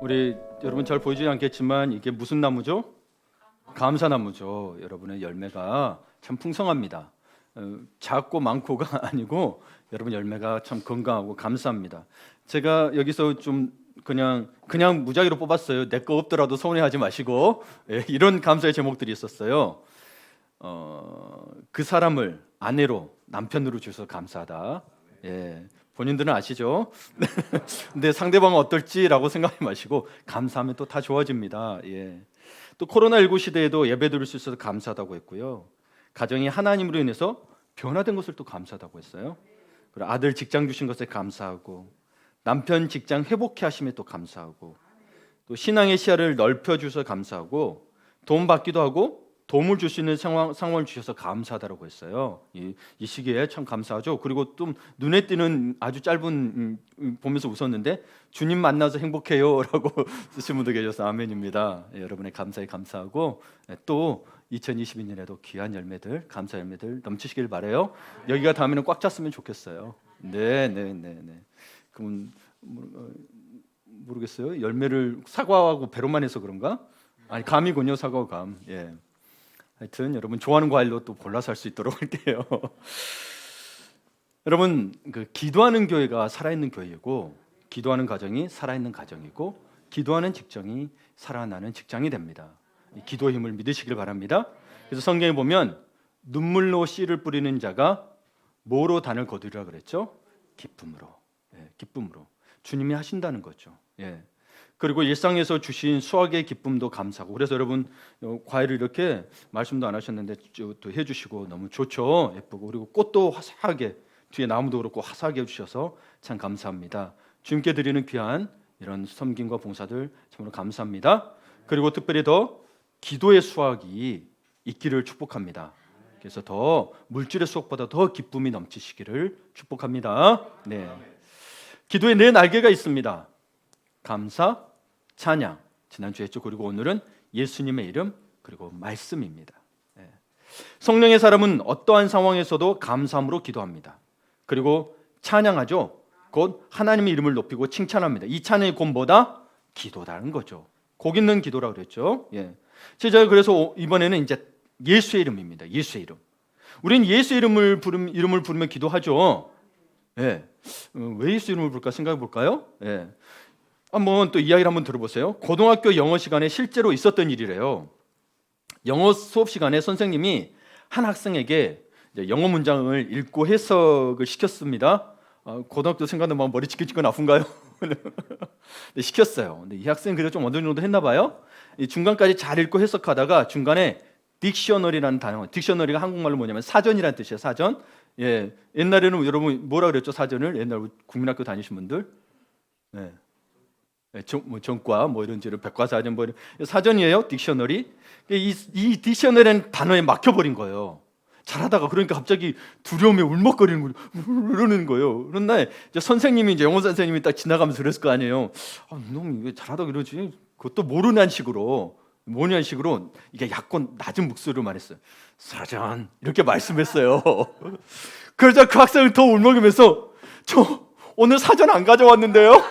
우리 여러분 잘 보이지 않겠지만 이게 무슨 나무죠? 감사나무죠. 여러분의 열매가 참 풍성합니다. 작고 많고가 아니고 여러분 열매가 참 건강하고 감사합니다. 제가 여기서 좀 그냥 무작위로 뽑았어요. 내 거 없더라도 서운해하지 마시고, 이런 감사의 제목들이 있었어요. 그 사람을 아내로 남편으로 주셔서 감사하다. 본인들은 아시죠? 근데 상대방은 어떨지라고 생각하지 마시고 감사하면 또 다 좋아집니다. 또 코로나19 시대에도 예배 드릴 수 있어서 감사하다고 했고요. 가정이 하나님으로 인해서 변화된 것을 또 감사하다고 했어요. 그리고 아들 직장 주신 것에 감사하고, 남편 직장 회복해 하심에 또 감사하고, 또 신앙의 시야를 넓혀 주셔서 감사하고, 돈 받기도 하고 도움을 줄 수 있는 상황을 주셔서 감사하다라고 했어요. 이 시기에 참 감사하죠. 그리고 또 눈에 띄는 아주 짧은 보면서 웃었는데 주님 만나서 행복해요라고 쓰신 분도 계셔서 아멘입니다. 여러분의 감사에 감사하고, 또 2022년에도 귀한 열매들, 감사 열매들 넘치시길 바라요. 여기가 다음에는 꽉 찼으면 좋겠어요. 네. 그럼 모르겠어요. 열매를 사과하고 배로만 해서 그런가? 아니, 감이군요. 사과와 감. 하여튼 여러분 좋아하는 과일로 또 골라서 할 수 있도록 할게요. 여러분, 기도하는 교회가 살아있는 교회이고, 기도하는 가정이 살아있는 가정이고, 기도하는 직장이 살아나는 직장이 됩니다. 이 기도의 힘을 믿으시길 바랍니다. 그래서 성경에 보면 눈물로 씨를 뿌리는 자가 뭐로 단을 거두리라 그랬죠? 기쁨으로. 기쁨으로. 주님이 하신다는 거죠. 그리고 일상에서 주신 수확의 기쁨도 감사하고, 그래서 여러분 과일을 이렇게 말씀도 안 하셨는데 또 해주시고 너무 좋죠. 예쁘고, 그리고 꽃도 화사하게, 뒤에 나무도 그렇고 화사하게 해주셔서 참 감사합니다. 주님께 드리는 귀한 이런 섬김과 봉사들 참으로 감사합니다. 그리고 특별히 더 기도의 수확이 있기를 축복합니다. 그래서 더 물질의 수확보다 더 기쁨이 넘치시기를 축복합니다. 기도에 네 날개가 있습니다. 감사, 찬양, 지난주에 했죠. 그리고 오늘은 예수님의 이름, 그리고 말씀입니다. 성령의 사람은 어떠한 상황에서도 감사함으로 기도합니다. 그리고 찬양하죠. 곧 하나님의 이름을 높이고 칭찬합니다. 이 찬양이 곧 뭐다? 기도라는 거죠. 복 있는 기도라고 그랬죠. 제가 그래서 이번에는 이제 예수의 이름입니다. 예수의 이름. 우리는 예수의 이름을 부르며 기도하죠. 왜 예수 이름을 부를까 생각해 볼까요? 한번 또 이야기를 한번 들어보세요. 고등학교 영어 시간에 실제로 있었던 일이래요. 영어 수업 시간에 선생님이 한 학생에게 영어 문장을 읽고 해석을 시켰습니다. 고등학교 생각나면 머리 찌끈찌끈 아픈가요? 시켰어요. 근데 이 학생은 그래도 좀 어느 정도 했나 봐요. 중간까지 잘 읽고 해석하다가 중간에 딕셔너리라는 단어, 딕셔너리가 한국말로 뭐냐면 사전이라는 뜻이에요. 사전. 옛날에는 여러분 뭐라 그랬죠? 사전을 옛날 국민학교 다니신 분들. 전과 이런 지를 백과사전 이런 사전이에요. 딕셔너리. 이 딕셔너리라는 단어에 막혀버린 거예요. 잘하다가 그러니까 갑자기 두려움에 울먹거리는 거예요. 그런 날 선생님이 이제 영어 선생님이 딱 지나가면서 그랬을 거 아니에요. 너 왜 잘하다가 그러지? 그것도 모르는 식으로 이게 약간 낮은 목소리로 말했어요. 사전 이렇게 말씀했어요. 그러자 그 학생은 더 울먹이면서 저 오늘 사전 안 가져왔는데요.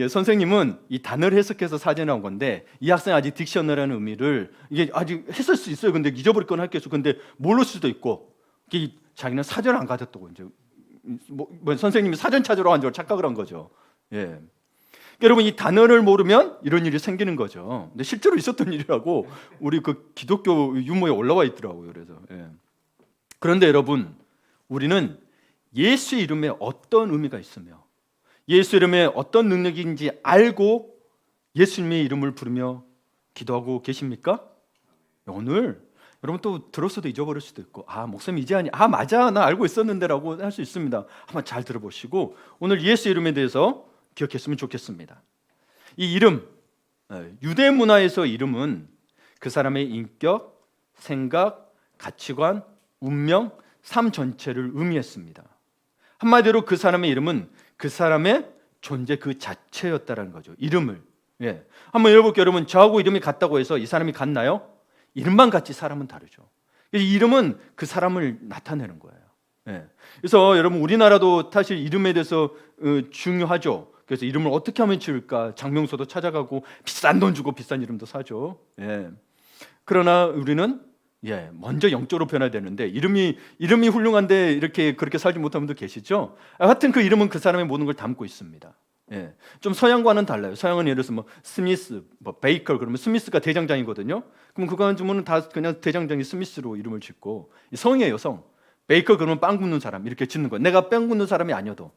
선생님은 이 단어를 해석해서 사전에 온 건데, 이 학생 아직 딕셔너라는 의미를 이게 아직 했을 수 있어요. 근데 잊어버릴 건 할겠죠. 근데 모를 수도 있고, 자기는 사전 안 가졌다고 이제 선생님이 사전 찾으러 간 줄 착각을 한 거죠. 여러분, 이 단어를 모르면 이런 일이 생기는 거죠. 근데 실제로 있었던 일이라고 우리 그 기독교 유모에 올라와 있더라고요. 그래서 그런데 여러분, 우리는 예수의 이름에 어떤 의미가 있으며 예수 이름에 어떤 능력인지 알고 예수님의 이름을 부르며 기도하고 계십니까? 오늘 여러분 또 들었어도 잊어버릴 수도 있고, 목사님 이제 아니, 맞아, 나 알고 있었는데라고 할 수 있습니다. 한번 잘 들어보시고 오늘 예수 이름에 대해서 기억했으면 좋겠습니다. 이 이름, 유대 문화에서 이름은 그 사람의 인격, 생각, 가치관, 운명, 삶 전체를 의미했습니다. 한마디로 그 사람의 이름은 그 사람의 존재 그 자체였다라는 거죠. 이름을. 한번 읽어볼게요. 여러분, 저하고 이름이 같다고 해서 이 사람이 같나요? 이름만 같지 사람은 다르죠. 이 이름은 그 사람을 나타내는 거예요. 그래서 여러분, 우리나라도 사실 이름에 대해서 중요하죠. 그래서 이름을 어떻게 하면 지을까? 장명소도 찾아가고 비싼 돈 주고 비싼 이름도 사죠. 예. 그러나 우리는 먼저 영적으로 변해야 되는데 이름이 훌륭한데 이렇게 그렇게 살지 못한 분도 계시죠. 하여튼 그 이름은 그 사람의 모든 걸 담고 있습니다. 예. 좀 서양과는 달라요. 서양은 예를 들어서 뭐 스미스, 뭐 베이커 그러면 스미스가 대장장이거든요. 그럼 그거 주문은 다 그냥 대장장이 스미스로 이름을 짓고 성이에요, 성. 베이커 그러면 빵 굽는 사람 이렇게 짓는 거예요. 내가 빵 굽는 사람이 아니어도.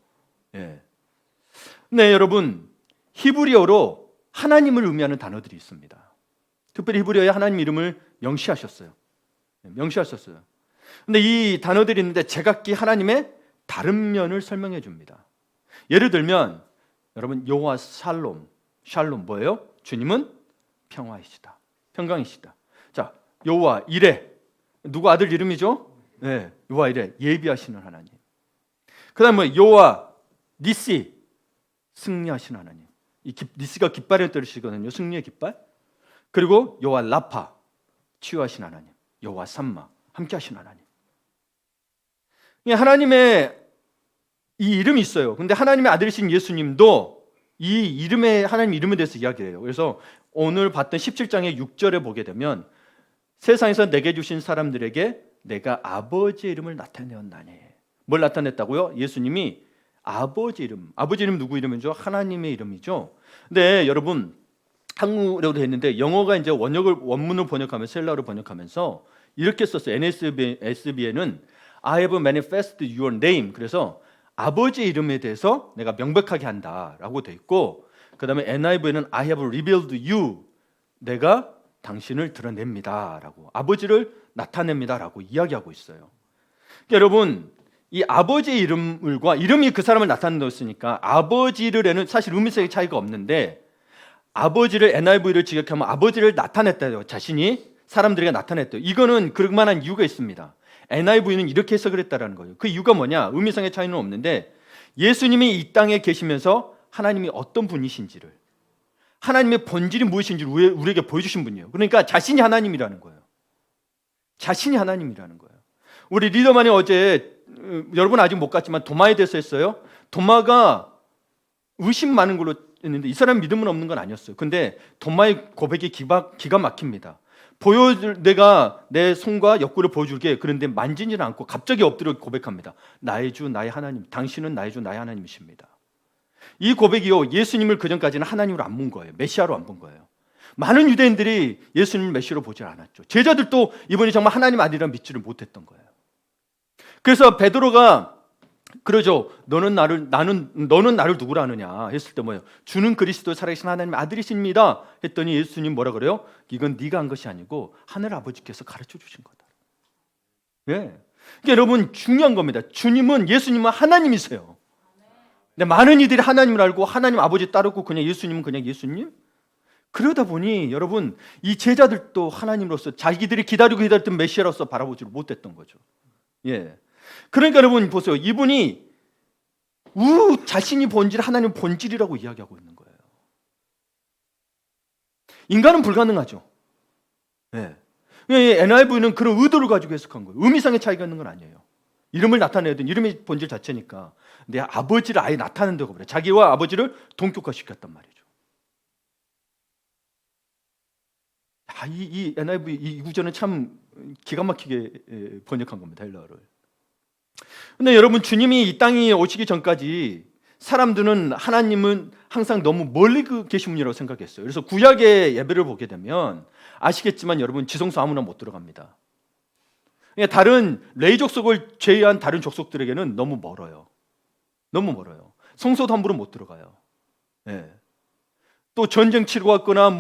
예. 네, 여러분 히브리어로 하나님을 의미하는 단어들이 있습니다. 특별히 히브리어에 하나님 이름을 명시하셨어요. 명시하셨어요. 근데 이 단어들이 있는데 제각기 하나님의 다른 면을 설명해 줍니다. 예를 들면 여러분 여호와 샬롬 뭐예요? 주님은 평화이시다. 평강이시다. 자, 여호와 이레 누구 아들 이름이죠? 네, 여호와 이레 예비하시는 하나님. 그다음에 여호와 니시 승리하시는 하나님. 니시가 깃발을 떨으시거든요. 승리의 깃발. 그리고 여호와 라파 치유하신 하나님. 여호와 삼마 함께 하신 하나님. 하나님의 이 이름이 있어요. 근데 하나님의 아들이신 예수님도 이 이름의 하나님 이름에 대해서 이야기해요. 그래서 오늘 봤던 17장의 6절에 보게 되면 세상에서 내게 주신 사람들에게 내가 아버지의 이름을 나타내었나니. 뭘 나타냈다고요? 예수님이 아버지 이름 누구 이름이죠? 하나님의 이름이죠. 근데 여러분 한국어로도 했는데 영어가 이제 원문을 번역하면서 헬라어로 번역하면서 이렇게 썼어요. NSB에는 I have manifested your name. 그래서 아버지의 이름에 대해서 내가 명백하게 한다라고 돼 있고, 그다음에 NIV에는 I have revealed you. 내가 당신을 드러냅니다라고 아버지를 나타냅니다라고 이야기하고 있어요. 그러니까 여러분 이 아버지의 이름과 이름이 그 사람을 나타낸다으니까 아버지를 에는 사실 의미상의 차이가 없는데 아버지를 NIV를 직역하면 아버지를 나타냈다요. 자신이 사람들에게 나타냈대요. 이거는 그만한 이유가 있습니다. NIV는 이렇게 해석을 했다라는 거예요. 그 이유가 뭐냐? 의미상의 차이는 없는데 예수님이 이 땅에 계시면서 하나님이 어떤 분이신지를, 하나님의 본질이 무엇인지를 우리에게 보여주신 분이에요. 그러니까 자신이 하나님이라는 거예요. 자신이 하나님이라는 거예요. 우리 리더만이 어제 여러분 아직 못 갔지만 도마에 대해서 했어요. 도마가 의심 많은 걸로 했는데 이 사람 믿음은 없는 건 아니었어요. 근데 도마의 고백이 기가 막힙니다. 내가 내 손과 옆구리를 보여줄게. 그런데 만지지는 않고 갑자기 엎드려 고백합니다. 나의 주 나의 하나님, 당신은 나의 주 나의 하나님이십니다. 이 고백이요, 예수님을 그전까지는 하나님으로 안 본 거예요. 메시아로 안 본 거예요. 많은 유대인들이 예수님을 메시아로 보지 않았죠. 제자들도 이분이 정말 하나님 아니라 믿지를 못했던 거예요. 그래서 베드로가 그러죠. 너는 나를 누구라 하느냐 했을 때 뭐예요? 주는 그리스도 살아계신 하나님의 아들이십니다 했더니 예수님 뭐라 그래요? 이건 네가 한 것이 아니고 하늘 아버지께서 가르쳐 주신 거다. 예. 그러니까 여러분 중요한 겁니다. 예수님은 하나님이세요. 근데 많은 이들이 하나님을 알고 하나님 아버지 따르고 그냥 예수님은 그냥 예수님? 그러다 보니 여러분 이 제자들도 하나님으로서 자기들이 기다리고 기다렸던 메시아로서 바라보지 못했던 거죠. 예. 그러니까 여러분 보세요. 이분이 자신이 본질, 하나님 본질이라고 이야기하고 있는 거예요. 인간은 불가능하죠. 네. NIV는 그런 의도를 가지고 해석한 거예요. 의미상의 차이가 있는 건 아니에요. 이름을 나타내야 되는 이름의 본질 자체니까. 근데 아버지를 아예 나타낸다고 그래요. 자기와 아버지를 동격화시켰단 말이죠. 이 NIV 이 구절은 참 기가 막히게 번역한 겁니다. 헬라어를. 근데 여러분 주님이 이 땅에 오시기 전까지 사람들은 하나님은 항상 너무 멀리 계신 분이라고 생각했어요. 그래서 구약의 예배를 보게 되면 아시겠지만 여러분 지성소 아무나 못 들어갑니다. 다른 레위 족속을 제외한 다른 족속들에게는 너무 멀어요. 너무 멀어요. 성소도 함부로 못 들어가요. 네. 또 전쟁 치르고 왔거나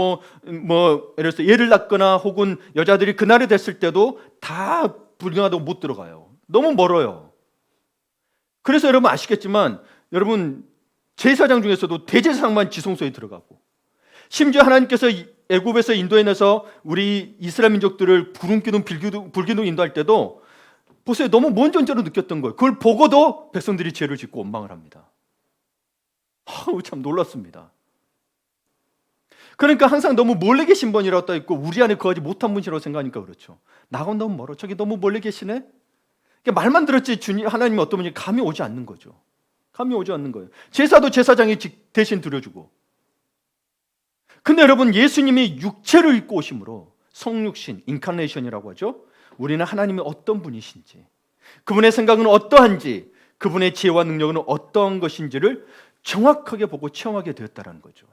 예를 들어서 예를 낳거나 혹은 여자들이 그날이 됐을 때도 다 불경하다고 못 들어가요. 너무 멀어요. 그래서 여러분 아시겠지만 여러분 제사장 중에서도 대제사장만 지성소에 들어가고 심지어 하나님께서 애굽에서 인도해내서 우리 이스라엘 민족들을 구름기둥 불기둥 인도할 때도 보세요. 너무 먼 존재로 느꼈던 거예요. 그걸 보고도 백성들이 죄를 짓고 원망을 합니다. 참 놀랐습니다. 그러니까 항상 너무 멀리 계신 분이라고 떠 있고 우리 안에 거하지 못한 분이라고 생각하니까 그렇죠. 나하고 너무 멀어. 저기 너무 멀리 계시네. 말만 들었지 하나님이 어떤 분이 감이 오지 않는 거죠. 감이 오지 않는 거예요. 제사도 제사장이 대신 드려주고. 근데 여러분, 예수님이 육체를 입고 오심으로 성육신, 인카네이션이라고 하죠. 우리는 하나님이 어떤 분이신지, 그분의 생각은 어떠한지, 그분의 지혜와 능력은 어떠한 것인지를 정확하게 보고 체험하게 되었다는 거죠.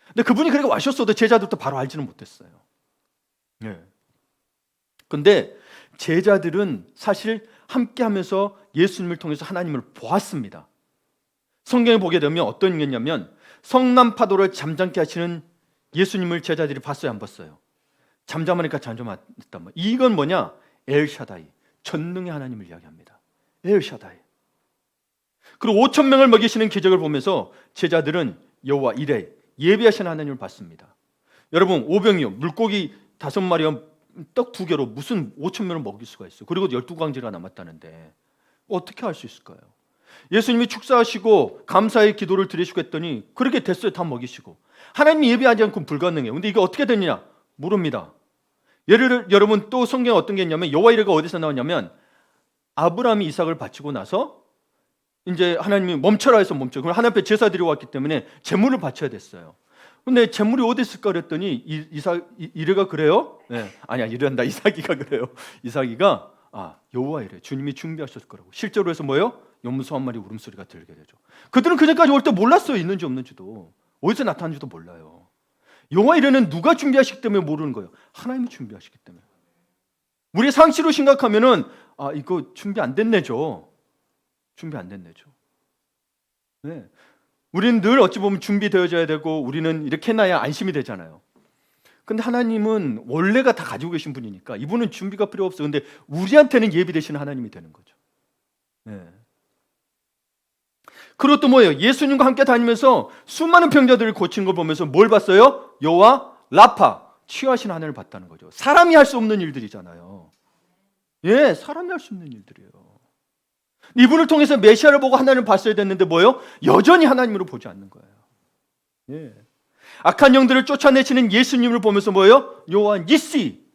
근데 그분이 그렇게 와셨어도 제자들도 바로 알지는 못했어요. 예. 근데 제자들은 사실 함께하면서 예수님을 통해서 하나님을 보았습니다. 성경에 보게 되면 어떤 게 있냐면 성남 파도를 잠잠케 하시는 예수님을 제자들이 봤어요, 안 봤어요? 잠잠하니까 잠잠했단 말이에요. 이건 뭐냐? 엘샤다이, 전능의 하나님을 이야기합니다. 엘샤다이. 그리고 5천 명을 먹이시는 기적을 보면서 제자들은 여호와 이레, 예비하신 하나님을 봤습니다. 여러분, 오병이요, 물고기 5마리와 떡 2개로 무슨 5천 명을 먹일 수가 있어요? 그리고 12광지가 남았다는데 어떻게 할 수 있을까요? 예수님이 축사하시고 감사의 기도를 드리시고 했더니 그렇게 됐어요. 다 먹이시고. 하나님이 예비하지 않고는 불가능해요. 근데 이게 어떻게 됐느냐? 모릅니다. 여러분, 또 성경에 어떤 게 있냐면 여호와 이레가 어디서 나왔냐면 아브라함이 이삭을 바치고 나서 이제 하나님이 멈춰라 해서 멈춰. 그럼 하나님 앞에 제사 드리고 왔기 때문에 제물을 바쳐야 됐어요. 근데 제물이 어디 있을까 그랬더니 이레가 그래요? 네. 아니야, 이레란다. 이삭이가 그래요. 이삭이가 여호와 이레, 주님이 준비하셨을 거라고. 실제로 해서 뭐예요? 염소 한 마리 울음소리가 들게 되죠. 그들은 그전까지 올 때 몰랐어요. 있는지 없는지도. 어디서 나타난지도 몰라요. 여호와 이레는 누가 준비하시기 때문에 모르는 거예요? 하나님이 준비하시기 때문에. 우리 상식으로 생각하면은 이거 준비 안 됐네죠. 준비 안 됐네죠. 네. 우리는 늘 어찌 보면 준비되어져야 되고 우리는 이렇게 해놔야 안심이 되잖아요. 근데 하나님은 원래가 다 가지고 계신 분이니까 이분은 준비가 필요 없어요. 근데 우리한테는 예비되시는 하나님이 되는 거죠. 네. 그리고 또 뭐예요? 예수님과 함께 다니면서 수많은 병자들을 고치는 걸 보면서 뭘 봤어요? 여호와 라파, 치유하신 하나님을 봤다는 거죠. 사람이 할 수 없는 일들이잖아요. 예, 사람이 할 수 없는 일들이에요. 이분을 통해서 메시아를 보고 하나님을 봤어야 됐는데 뭐예요? 여전히 하나님으로 보지 않는 거예요. 예. 악한 영들을 쫓아내시는 예수님을 보면서 뭐예요? 여호와 니시,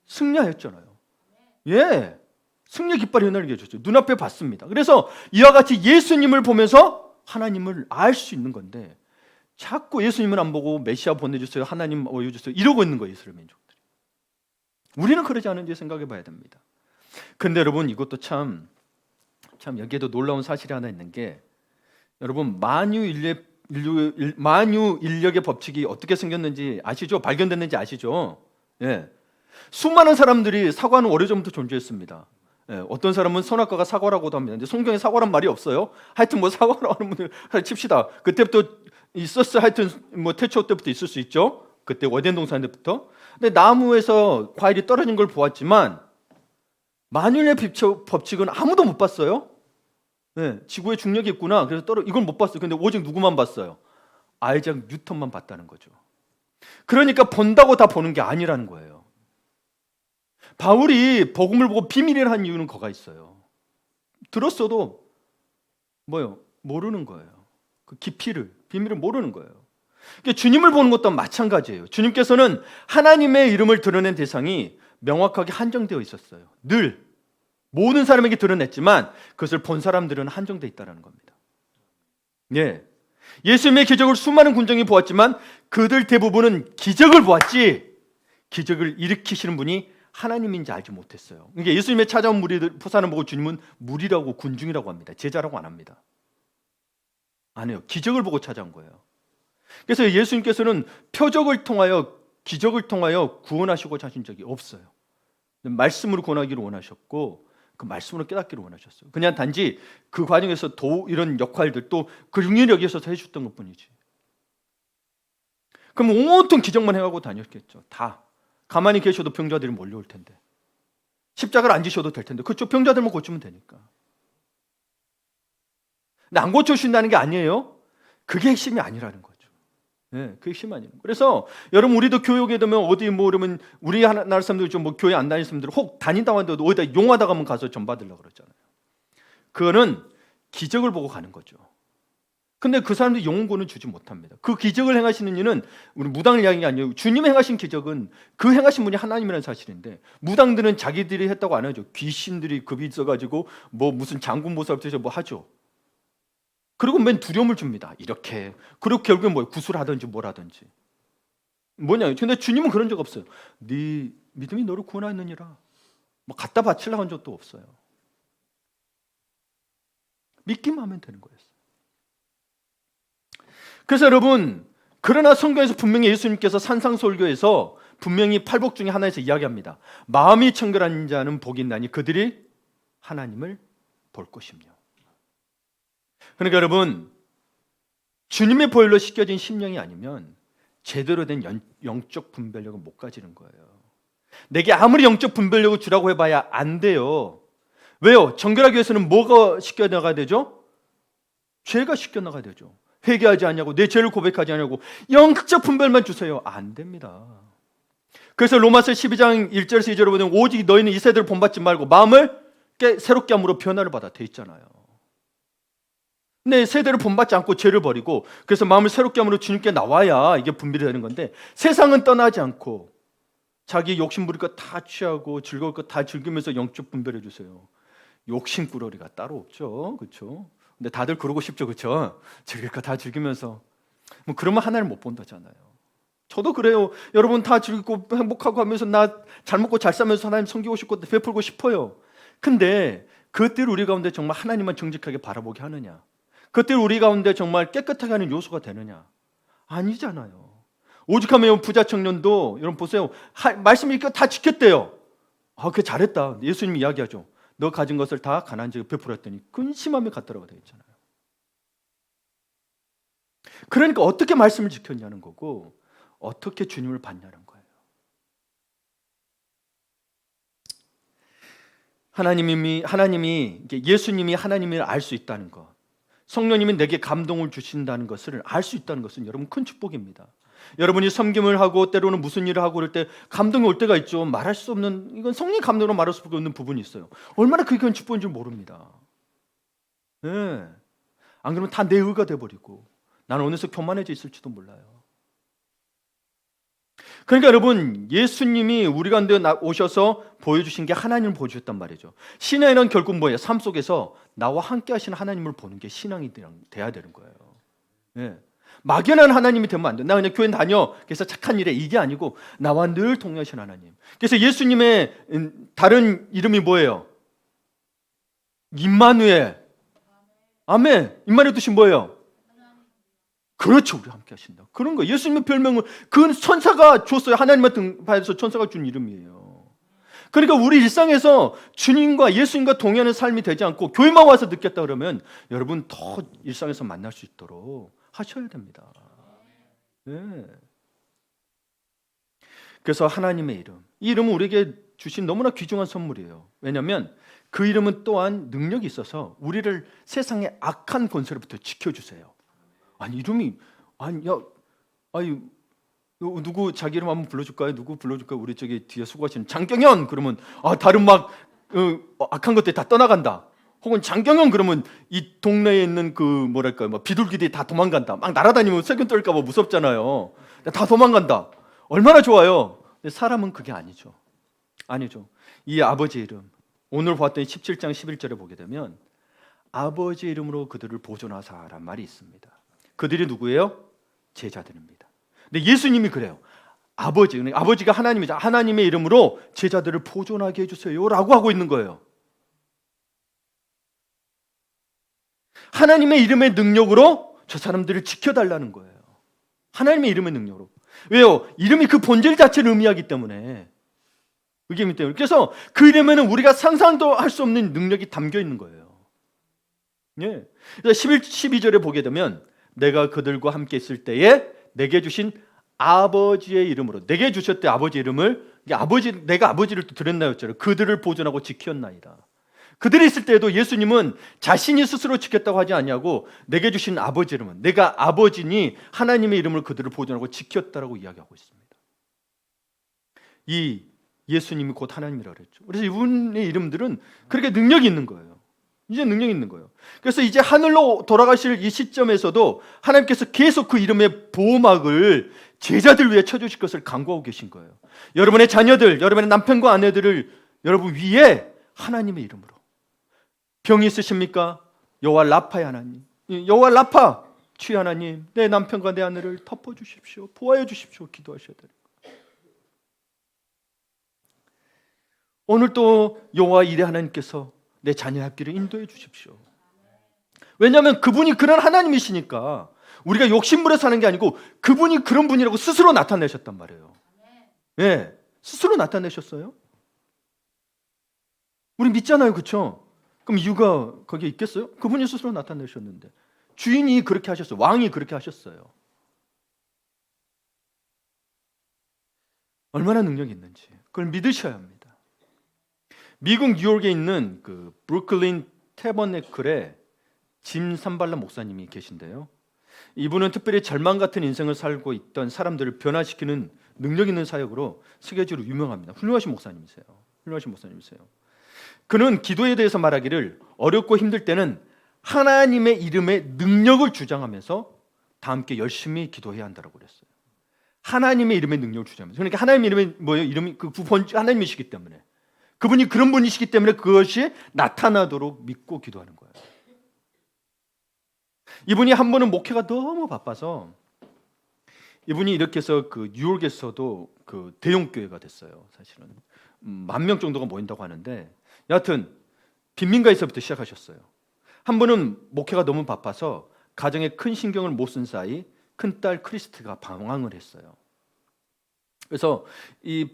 승리하였잖아요. 예. 승리 깃발이 휘날리게 해줬죠. 눈앞에 봤습니다. 그래서 이와 같이 예수님을 보면서 하나님을 알 수 있는 건데 자꾸 예수님을 안 보고 메시아 보내주세요, 하나님 보여주세요 이러고 있는 거예요, 이스라엘 민족들이. 우리는 그러지 않은지 생각해 봐야 됩니다. 근데 여러분, 이것도 참 여기에도 놀라운 사실이 하나 있는 게, 여러분, 만유 인력의 법칙이 어떻게 생겼는지 아시죠? 발견됐는지 아시죠? 예. 수많은 사람들이 사과는 오래전부터 존재했습니다. 예. 어떤 사람은 선악과가 사과라고도 합니다. 근데 성경에 사과란 말이 없어요. 하여튼 뭐 사과라고 하는 분들 칩시다. 그때부터 있었어요. 하여튼 뭐 태초 때부터 있을 수 있죠. 그때 원된 동산 때부터. 근데 나무에서 과일이 떨어진 걸 보았지만 만유인의 법칙은 아무도 못 봤어요. 네, 지구에 중력이 있구나. 그래서 이걸 못 봤어요. 근데 오직 누구만 봤어요? 아이작 뉴턴만 봤다는 거죠. 그러니까 본다고 다 보는 게 아니라는 거예요. 바울이 복음을 보고 비밀이라 한 이유는 거가 있어요. 들었어도 뭐요? 모르는 거예요. 그 깊이를, 비밀을 모르는 거예요. 그러니까 주님을 보는 것도 마찬가지예요. 주님께서는 하나님의 이름을 드러낸 대상이 명확하게 한정되어 있었어요. 늘 모든 사람에게 드러냈지만 그것을 본 사람들은 한정되어 있다는 겁니다. 예. 예수님의 기적을 수많은 군중이 보았지만 그들 대부분은 기적을 보았지 기적을 일으키시는 분이 하나님인지 알지 못했어요. 그러니까 예수님의 찾아온 무리들 포산을 보고 주님은 무리라고 군중이라고 합니다. 제자라고 안 합니다. 안 해요. 기적을 보고 찾아온 거예요. 그래서 예수님께서는 표적을 통하여, 기적을 통하여 구원하시고자 하신 적이 없어요. 말씀으로 구원하기를 원하셨고 그 말씀으로 깨닫기를 원하셨어요. 그냥 단지 그 과정에서 이런 역할들 또 그 능력에 있어서 해주셨던 것뿐이지. 그럼 온통 기적만 해가고 다녔겠죠. 다 가만히 계셔도 병자들이 몰려올 텐데, 십자가를 안 지셔도 될 텐데, 그쪽 병자들만 고치면 되니까. 근데 안 고쳐주신다는 게 아니에요. 그게 핵심이 아니라는 거죠. 네, 그게 핵심이 아니에요. 그래서 여러분, 우리도 교육에 되면 어디 뭐 그러면 우리 나라 사람들 좀 뭐 교회 안 다니는 사람들 혹 다닌다고 하는데 어디다 용하다 가면 가서 전 받으려고 그러잖아요. 그거는 기적을 보고 가는 거죠. 근데 그 사람들이 용구는 주지 못합니다. 그 기적을 행하시는 이는 우리 무당을 이야기한 게 아니에요. 주님이 행하신 기적은 그 행하신 분이 하나님이라는 사실인데, 무당들은 자기들이 했다고 안 하죠. 귀신들이 급이 있어가지고 뭐 무슨 장군 모습 뭐 하죠. 그리고 맨 두려움을 줍니다. 이렇게. 그리고 결국엔 뭐예요? 구술하든지 뭘 하든지. 뭐냐? 근데 주님은 그런 적 없어요. 네 믿음이 너를 구원하느니라. 뭐 갖다 바치려고 한 적도 없어요. 믿기만 하면 되는 거였어요. 그래서 여러분, 그러나 성경에서 분명히 예수님께서 산상설교에서 분명히 팔복 중에 하나에서 이야기합니다. 마음이 청결한 자는 복이 있나니 그들이 하나님을 볼 것이며. 그러니까 여러분, 주님의 보혈로 씻겨진 심령이 아니면 제대로 된 영적 분별력을 못 가지는 거예요. 내게 아무리 영적 분별력을 주라고 해봐야 안 돼요. 왜요? 정결하기 위해서는 뭐가 씻겨나가야 되죠? 죄가 씻겨나가야 되죠. 회개하지 않냐고, 내 죄를 고백하지 않냐고, 영적 분별만 주세요. 안 됩니다. 그래서 로마서 12장 1절에서 2절에 보면 오직 너희는 이 세대를 본받지 말고 마음을 새롭게 함으로 변화를 받아 돼 있잖아요. 내 세대를 본받지 않고 죄를 버리고, 그래서 마음을 새롭게 함으로 주님께 나와야 이게 분별이 되는 건데, 세상은 떠나지 않고 자기 욕심 부릴 것 다 취하고 즐거울 것 다 즐기면서 영적 분별해 주세요. 욕심꾸러리가 따로 없죠, 그렇죠? 근데 다들 그러고 싶죠, 그렇죠? 즐길 거 다 즐기면서 뭐 그러면 하나를 못 본다잖아요. 저도 그래요. 여러분 다 즐기고 행복하고 하면서 나 잘 먹고 잘 살면서 하나님 섬기고 싶고 베풀고 싶어요. 근데 그때를 우리 가운데 정말 하나님만 정직하게 바라보게 하느냐? 그때를 우리 가운데 정말 깨끗하게 하는 요소가 되느냐? 아니잖아요. 오죽하면 부자 청년도 여러분 보세요. 말씀 읽고 다 지켰대요. 아, 그게 잘했다. 예수님 이야기하죠. 너 가진 것을 다 가난한 자에게 베풀었더니 근심하며 갔더라고 되어 있잖아요. 그러니까 어떻게 말씀을 지켰냐는 거고 어떻게 주님을 봤냐는 거예요. 하나님이 예수님이 하나님을 알 수 있다는 것, 성령님이 내게 감동을 주신다는 것을 알 수 있다는 것은 여러분 큰 축복입니다. 여러분이 섬김을 하고 때로는 무슨 일을 하고 그럴 때 감동이 올 때가 있죠. 말할 수 없는, 이건 성령 감동으로 말할 수 없는 부분이 있어요. 얼마나 그게 큰 축복인 줄 모릅니다. 네. 안 그러면 다 내 의가 돼버리고 나는 어느새 교만해져 있을지도 몰라요. 그러니까 여러분, 예수님이 우리 가운데 오셔서 보여주신 게 하나님을 보여주셨단 말이죠. 신앙이란 결국 뭐예요? 삶 속에서 나와 함께 하시는 하나님을 보는 게 신앙이 돼야 되는 거예요. 네. 막연한 하나님이 되면 안 돼. 나 그냥 교회 다녀, 그래서 착한 일에, 이게 아니고 나와 늘 동행하신 하나님. 그래서 예수님의 다른 이름이 뭐예요? 임마누엘. 아멘. 임마누엘 뜻이 뭐예요? 그렇죠. 우리 함께 하신다. 그런 거. 예수님의 별명은 그 천사가 줬어요. 하나님의 등판에서 천사가 준 이름이에요. 그러니까 우리 일상에서 주님과 예수님과 동행하는 삶이 되지 않고 교회만 와서 느꼈다 그러면 여러분 더 일상에서 만날 수 있도록 하셔야 됩니다. 네. 그래서 하나님의 이름, 이 이름은 우리에게 주신 너무나 귀중한 선물이에요. 왜냐하면 그 이름은 또한 능력이 있어서 우리를 세상의 악한 권세로부터 지켜주세요. 아니 이름이 누구 자기 이름 한번 불러줄까요? 누구 불러줄까요? 우리 저기 뒤에 수고하시는 장경현 그러면 다른 막 악한 것들이 다 떠나간다. 혹은 장경현 그러면 이 동네에 있는 그 뭐랄까요, 막 비둘기들이 다 도망간다. 막 날아다니면 세균 떨까봐 무섭잖아요. 다 도망간다. 얼마나 좋아요. 근데 사람은 그게 아니죠. 이 아버지 이름, 오늘 봤더니 17장 11절에 보게 되면 아버지 이름으로 그들을 보존하사란 말이 있습니다. 그들이 누구예요? 제자들입니다. 근데 예수님이 그래요. 아버지가 하나님이죠. 하나님의 이름으로 제자들을 보존하게 해주세요라고 하고 있는 거예요. 하나님의 이름의 능력으로 저 사람들을 지켜달라는 거예요. 하나님의 이름의 능력으로. 왜요? 이름이 그 본질 자체를 의미하기 때문에. 그래서 그 이름에는 우리가 상상도 할 수 없는 능력이 담겨 있는 거예요. 예. 12절에 보게 되면 내가 그들과 함께 있을 때에 내게 주신 아버지의 이름으로, 내게 주셨대 아버지 이름을, 내가 아버지를 또 드렸나요? 그들을 보존하고 지켰나이다. 그들이 있을 때에도 예수님은 자신이 스스로 지켰다고 하지 않냐고, 내게 주신 아버지 이름은, 내가 아버지니 하나님의 이름을 그들을 보존하고 지켰다라고 이야기하고 있습니다. 이 예수님이 곧 하나님이라고 그랬죠. 그래서 이분의 이름들은 그렇게 능력이 있는 거예요. 이제 능력이 있는 거예요. 그래서 이제 하늘로 돌아가실 이 시점에서도 하나님께서 계속 그 이름의 보호막을 제자들 위해 쳐주실 것을 강구하고 계신 거예요. 여러분의 자녀들, 여러분의 남편과 아내들을 여러분 위에 하나님의 이름으로. 병이 있으십니까? 여호와 라파의 하나님, 여호와 라파, 주의 하나님, 내 남편과 내 아내를 덮어주십시오, 보호해 주십시오 기도하셔야 돼요. 오늘 또 여호와 이레 하나님께서 내 자녀의 앞길을 인도해 주십시오. 왜냐하면 그분이 그런 하나님이시니까 우리가 욕심부려 사는 게 아니고 그분이 그런 분이라고 스스로 나타내셨단 말이에요. 예, 스스로 나타내셨어요. 우리 믿잖아요, 그렇죠? 그럼 이유가 거기에 있겠어요? 그분이 스스로 나타내셨는데 주인이 그렇게 하셨어요. 왕이 그렇게 하셨어요. 얼마나 능력이 있는지 그걸 믿으셔야 합니다. 미국 뉴욕에 있는 그 브루클린 태버네클에 짐 산발라 목사님이 계신데요. 이분은 특별히 절망 같은 인생을 살고 있던 사람들을 변화시키는 능력 있는 사역으로 세계적으로 유명합니다. 훌륭하신 목사님이세요. 그는 기도에 대해서 말하기를 어렵고 힘들 때는 하나님의 이름의 능력을 주장하면서 다 함께 열심히 기도해야 한다고 그랬어요. 하나님의 이름의 능력을 주장하면서. 그러니까 하나님의 이름이 뭐예요? 이름이 그 하나님이시기 때문에, 그분이 그런 분이시기 때문에 그것이 나타나도록 믿고 기도하는 거예요. 이분이 한 번은 목회가 너무 바빠서 이분이 이렇게 해서 그 뉴욕에서도 그 대형 교회가 됐어요. 사실은 10,000명 정도가 모인다고 하는데, 여하튼 빈민가에서부터 시작하셨어요. 한 번은 목회가 너무 바빠서 가정에 큰 신경을 못 쓴 사이 큰딸 크리스트가 방황을 했어요. 그래서 이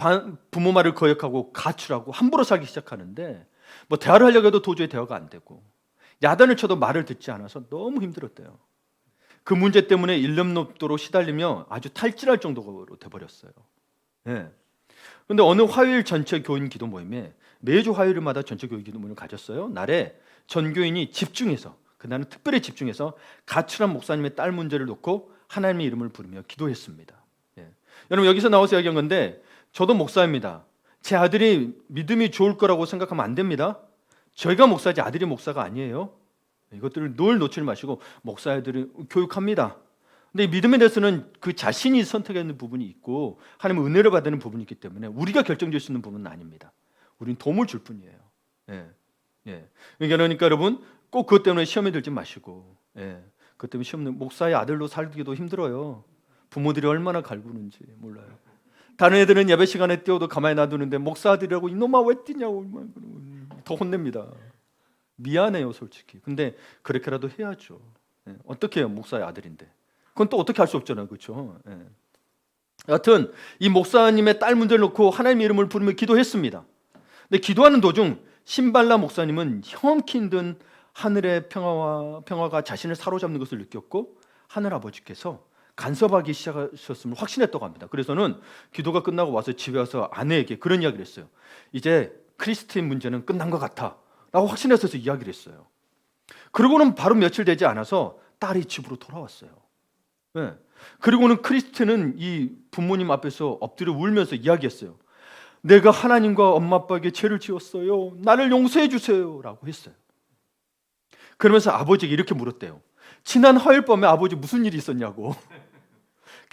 부모 말을 거역하고 가출하고 함부로 살기 시작하는데, 뭐 대화를 하려고 해도 도저히 대화가 안 되고 야단을 쳐도 말을 듣지 않아서 너무 힘들었대요. 그 문제 때문에 일념롭도로 시달리며 아주 탈진할 정도로 돼버렸어요. 예. 그런데 어느 화요일 전체 교인 기도 모임에 매주 화요일마다 전체 교인 기도 모임을 가졌어요. 날에 전 교인이 집중해서, 그날은 특별히 집중해서 가출한 목사님의 딸 문제를 놓고 하나님의 이름을 부르며 기도했습니다. 예. 여러분, 여기서 나와서 이야기한 건데, 저도 목사입니다. 제 아들이 믿음이 좋을 거라고 생각하면 안 됩니다. 저희가 목사지 아들이 목사가 아니에요. 이것들을 늘 놓치지 마시고, 목사 아들을 교육합니다. 근데 믿음에 대해서는 그 자신이 선택하는 부분이 있고 하나님의 은혜를 받는 부분이 있기 때문에 우리가 결정질 수 있는 부분은 아닙니다. 우리는 도움을 줄 뿐이에요. 예. 그러니까 여러분, 꼭 그것 때문에 시험에 들지 마시고, 그것 때문에 시험, 목사의 아들로 살기도 힘들어요. 부모들이 얼마나 갈구는지 몰라요. 다른 애들은 예배 시간에 뛰어도 가만히 놔두는데 목사 아들이라고 이놈아 왜 뛰냐고 더 혼냅니다. 미안해요, 솔직히. 근데 그렇게라도 해야죠. 어떻게 해요, 목사의 아들인데. 그건 또 어떻게 할 수 없잖아요, 그렇죠? 여하튼 이 목사님의 딸 문제를 놓고 하나님의 이름을 부르며 기도했습니다. 근데 기도하는 도중 신발라 목사님은 형험히 힘든 하늘의 평화가 자신을 사로잡는 것을 느꼈고 하늘 아버지께서 간섭하기 시작하셨음을 확신했다고 합니다. 그래서는 기도가 끝나고 와서 집에 와서 아내에게 그런 이야기를 했어요. 이제 크리스티의 문제는 끝난 것 같아 라고 확신해서 이야기를 했어요. 그리고는 바로 며칠 되지 않아서 딸이 집으로 돌아왔어요. 그리고는 크리스티는 이 부모님 앞에서 엎드려 울면서 이야기했어요. 내가 하나님과 엄마 아빠에게 죄를 지었어요. 나를 용서해 주세요 라고 했어요. 그러면서 아버지에게 이렇게 물었대요. 지난 화요일 밤에 아버지 무슨 일이 있었냐고.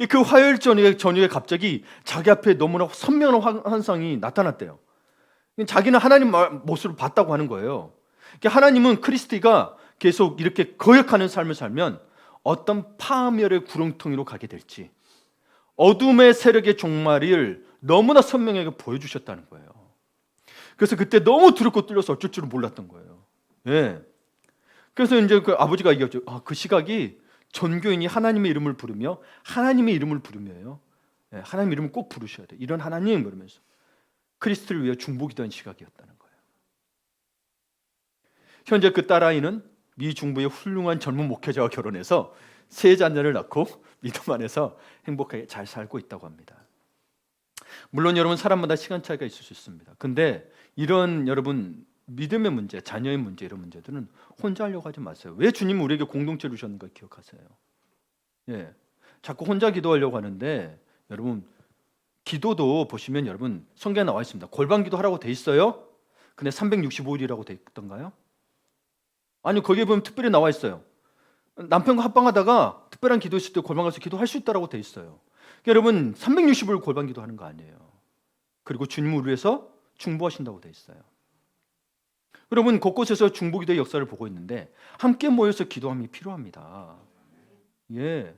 그 화요일 저녁에 갑자기 자기 앞에 너무나 선명한 환상이 나타났대요. 자기는 하나님 모습을 봤다고 하는 거예요. 하나님은 크리스티가 계속 이렇게 거역하는 삶을 살면 어떤 파멸의 구렁텅이로 가게 될지, 어둠의 세력의 종말을 너무나 선명하게 보여주셨다는 거예요. 그래서 그때 너무 두렵고 떨려서 어쩔 줄은 몰랐던 거예요. 그래서 이제 그 아버지가 얘기했죠. 그 시각이 전교인이 하나님의 이름을 부르며, 하나님의 이름을 부르며요. 하나님의 이름을 꼭 부르셔야 돼. 이런 하나님 그러면서 크리스트를 위해 중보기도한 시각이었다는 거예요. 현재 그 딸아이는 미 중부의 훌륭한 젊은 목회자와 결혼해서 세 자녀를 낳고 믿음 안에서 행복하게 잘 살고 있다고 합니다. 물론 여러분, 사람마다 시간 차이가 있을 수 있습니다. 근데 이런 여러분 믿음의 문제, 자녀의 문제, 이런 문제들은 혼자 하려고 하지 마세요. 왜 주님은 우리에게 공동체를 주셨는가 기억하세요. 자꾸 혼자 기도하려고 하는데, 여러분 기도도 보시면 여러분 성경에 나와 있습니다. 골방 기도하라고 돼 있어요. 근데 365일이라고 돼 있던가요? 아니요, 거기에 보면 특별히 나와 있어요. 남편과 합방하다가 특별한 기도 있을 때 골방 가서 기도할 수 있다고 돼 있어요. 여러분 365일 골방 기도하는 거 아니에요. 그리고 주님을 위해서 중보하신다고 돼 있어요. 여러분 곳곳에서 중보기도의 역사를 보고 있는데 함께 모여서 기도함이 필요합니다. 예,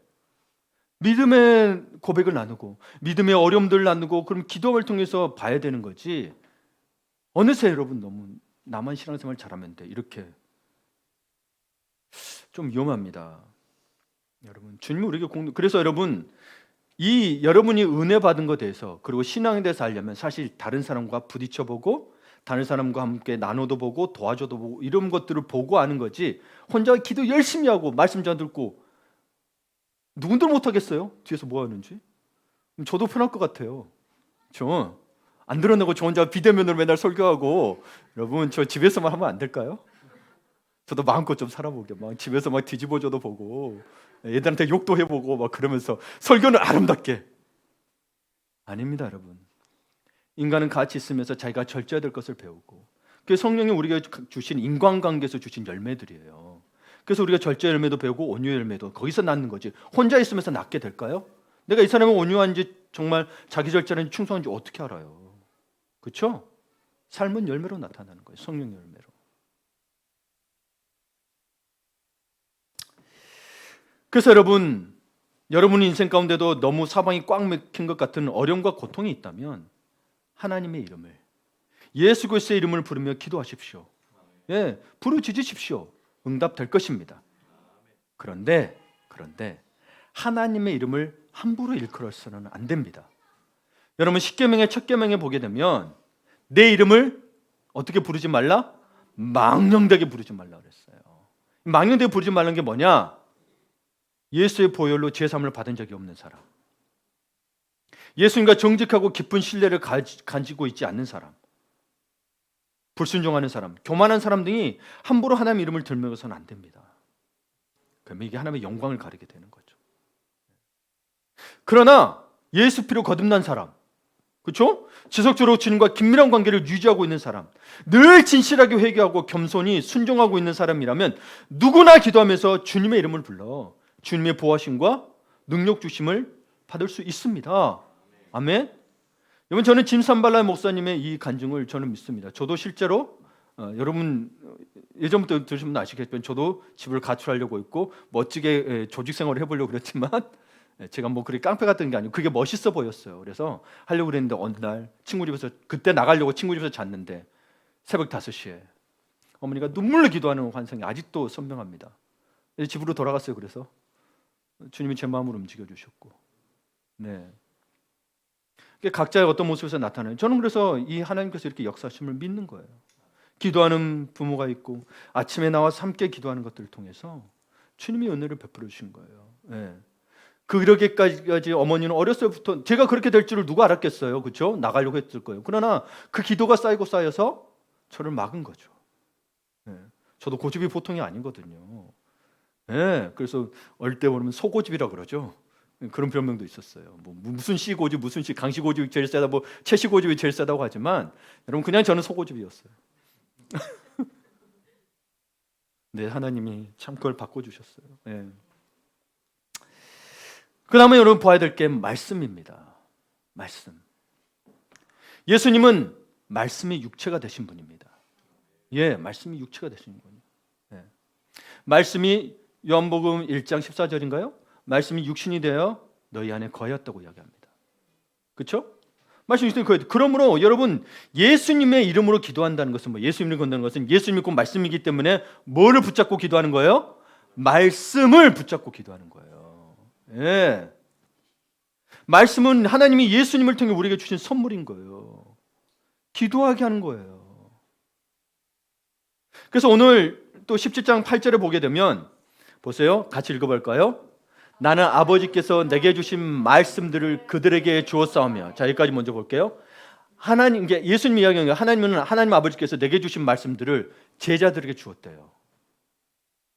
믿음의 고백을 나누고 믿음의 어려움들을 나누고 그럼 기도를 통해서 봐야 되는 거지. 어느새 여러분 너무 나만 신앙생활 잘하면 돼 이렇게 좀 위험합니다. 여러분 주님이 우리에게 그래서 여러분 이 여러분이 은혜 받은 것에 대해서 그리고 신앙에 대해서 알려면 사실 다른 사람과 부딪혀보고 다른 사람과 함께 나눠도 보고 도와줘도 보고 이런 것들을 보고 아는 거지 혼자 기도 열심히 하고 말씀 잘 듣고 누군들 못하겠어요? 뒤에서 뭐 하는지? 저도 편할 것 같아요. 저 안 드러내고 저 혼자 비대면으로 맨날 설교하고 여러분 저 집에서만 하면 안 될까요? 저도 마음껏 좀 살아보게 막 집에서 막 뒤집어져도 보고 애들한테 욕도 해보고 막 그러면서 설교는 아름답게 아닙니다 여러분. 인간은 같이 있으면서 자기가 절제해야 될 것을 배우고 그게 성령이 우리가 주신 인간관계에서 주신 열매들이에요. 그래서 우리가 절제 열매도 배우고 온유 열매도 거기서 낳는 거지 혼자 있으면서 낳게 될까요? 내가 이 사람은 온유한지 정말 자기 절제는 충성한지 어떻게 알아요? 그렇죠? 삶은 열매로 나타나는 거예요. 성령 열매로. 그래서 여러분의 인생 가운데도 너무 사방이 꽉 막힌 것 같은 어려움과 고통이 있다면 하나님의 이름을 예수 그리스도의 이름을 부르며 기도하십시오. 예, 부르짖으십시오. 응답될 것입니다. 그런데 하나님의 이름을 함부로 일컬어서는 안 됩니다. 여러분 십계명의 첫 계명에 보게 되면 내 이름을 어떻게 부르지 말라? 망령되게 부르지 말라 그랬어요. 망령되게 부르지 말라는 게 뭐냐? 예수의 보혈로 죄사함을 받은 적이 없는 사람, 예수님과 정직하고 깊은 신뢰를 가지고 있지 않는 사람, 불순종하는 사람, 교만한 사람 등이 함부로 하나님의 이름을 들면서는 안 됩니다. 그러면 이게 하나님의 영광을 가리게 되는 거죠. 그러나 예수 피로 거듭난 사람, 그렇죠? 지속적으로 주님과 긴밀한 관계를 유지하고 있는 사람, 늘 진실하게 회개하고 겸손히 순종하고 있는 사람이라면 누구나 기도하면서 주님의 이름을 불러 주님의 보호하심과 능력 주심을 받을 수 있습니다. 아멘. 여러분 저는 짐 산발라 목사님의 이 간증을 저는 믿습니다. 저도 실제로 여러분 예전부터 들으시면 아시겠지만 저도 집을 가출하려고 했고 멋지게 조직 생활을 해보려고 그랬지만 제가 뭐 그렇게 깡패 같은 게 아니고 그게 멋있어 보였어요. 그래서 하려고 그랬는데 어느 날 친구 집에서 그때 나가려고 친구 집에서 잤는데 새벽 5시에 어머니가 눈물로 기도하는 환상이 아직도 선명합니다. 집으로 돌아갔어요. 그래서 주님이 제 마음을 움직여 주셨고, 네. 각자의 어떤 모습에서 나타나요. 저는 그래서 이 하나님께서 이렇게 역사하심을 믿는 거예요. 기도하는 부모가 있고 아침에 나와서 함께 기도하는 것들을 통해서 주님이 은혜를 베풀어 주신 거예요. 네. 그러기까지 어머니는 어렸을 때부터 제가 그렇게 될 줄을 누가 알았겠어요, 그렇죠? 나가려고 했을 거예요. 그러나 그 기도가 쌓이고 쌓여서 저를 막은 거죠. 네. 저도 고집이 보통이 아니거든요. 네. 그래서 어릴 때 보면 소고집이라 그러죠. 그런 별명도 있었어요. 뭐 무슨 씨 고집, 무슨 씨 강씨 고집이 제일 세다, 뭐 최씨 고집이 제일 세다고 하지만 여러분 그냥 저는 소고집이었어요. 네, 하나님이 참 그걸 바꿔주셨어요. 네. 그 다음에 여러분 봐야 될 게 말씀입니다. 말씀. 예수님은 말씀이 육체가 되신 분입니다. 예, 말씀이 육체가 되신 분이에요. 네. 말씀이 요한복음 1장 14절인가요? 말씀이 육신이 되어 너희 안에 거하였다고 이야기합니다. 그렇죠? 말씀이 육신이 거하였다. 그러므로 여러분 예수님의 이름으로 기도한다는 것은 뭐 예수님을 건다는 것은 예수님이 곧 말씀이기 때문에 뭐를 붙잡고 기도하는 거예요? 말씀을 붙잡고 기도하는 거예요. 예. 말씀은 하나님이 예수님을 통해 우리에게 주신 선물인 거예요. 기도하게 하는 거예요. 그래서 오늘 또 17장 8절에 보게 되면 보세요. 같이 읽어볼까요? 나는 아버지께서 내게 주신 말씀들을 그들에게 주었사오며. 자, 여기까지 먼저 볼게요. 하나님, 이게 예수님 이야기하는 거예요. 하나님 아버지께서 내게 주신 말씀들을 제자들에게 주었대요.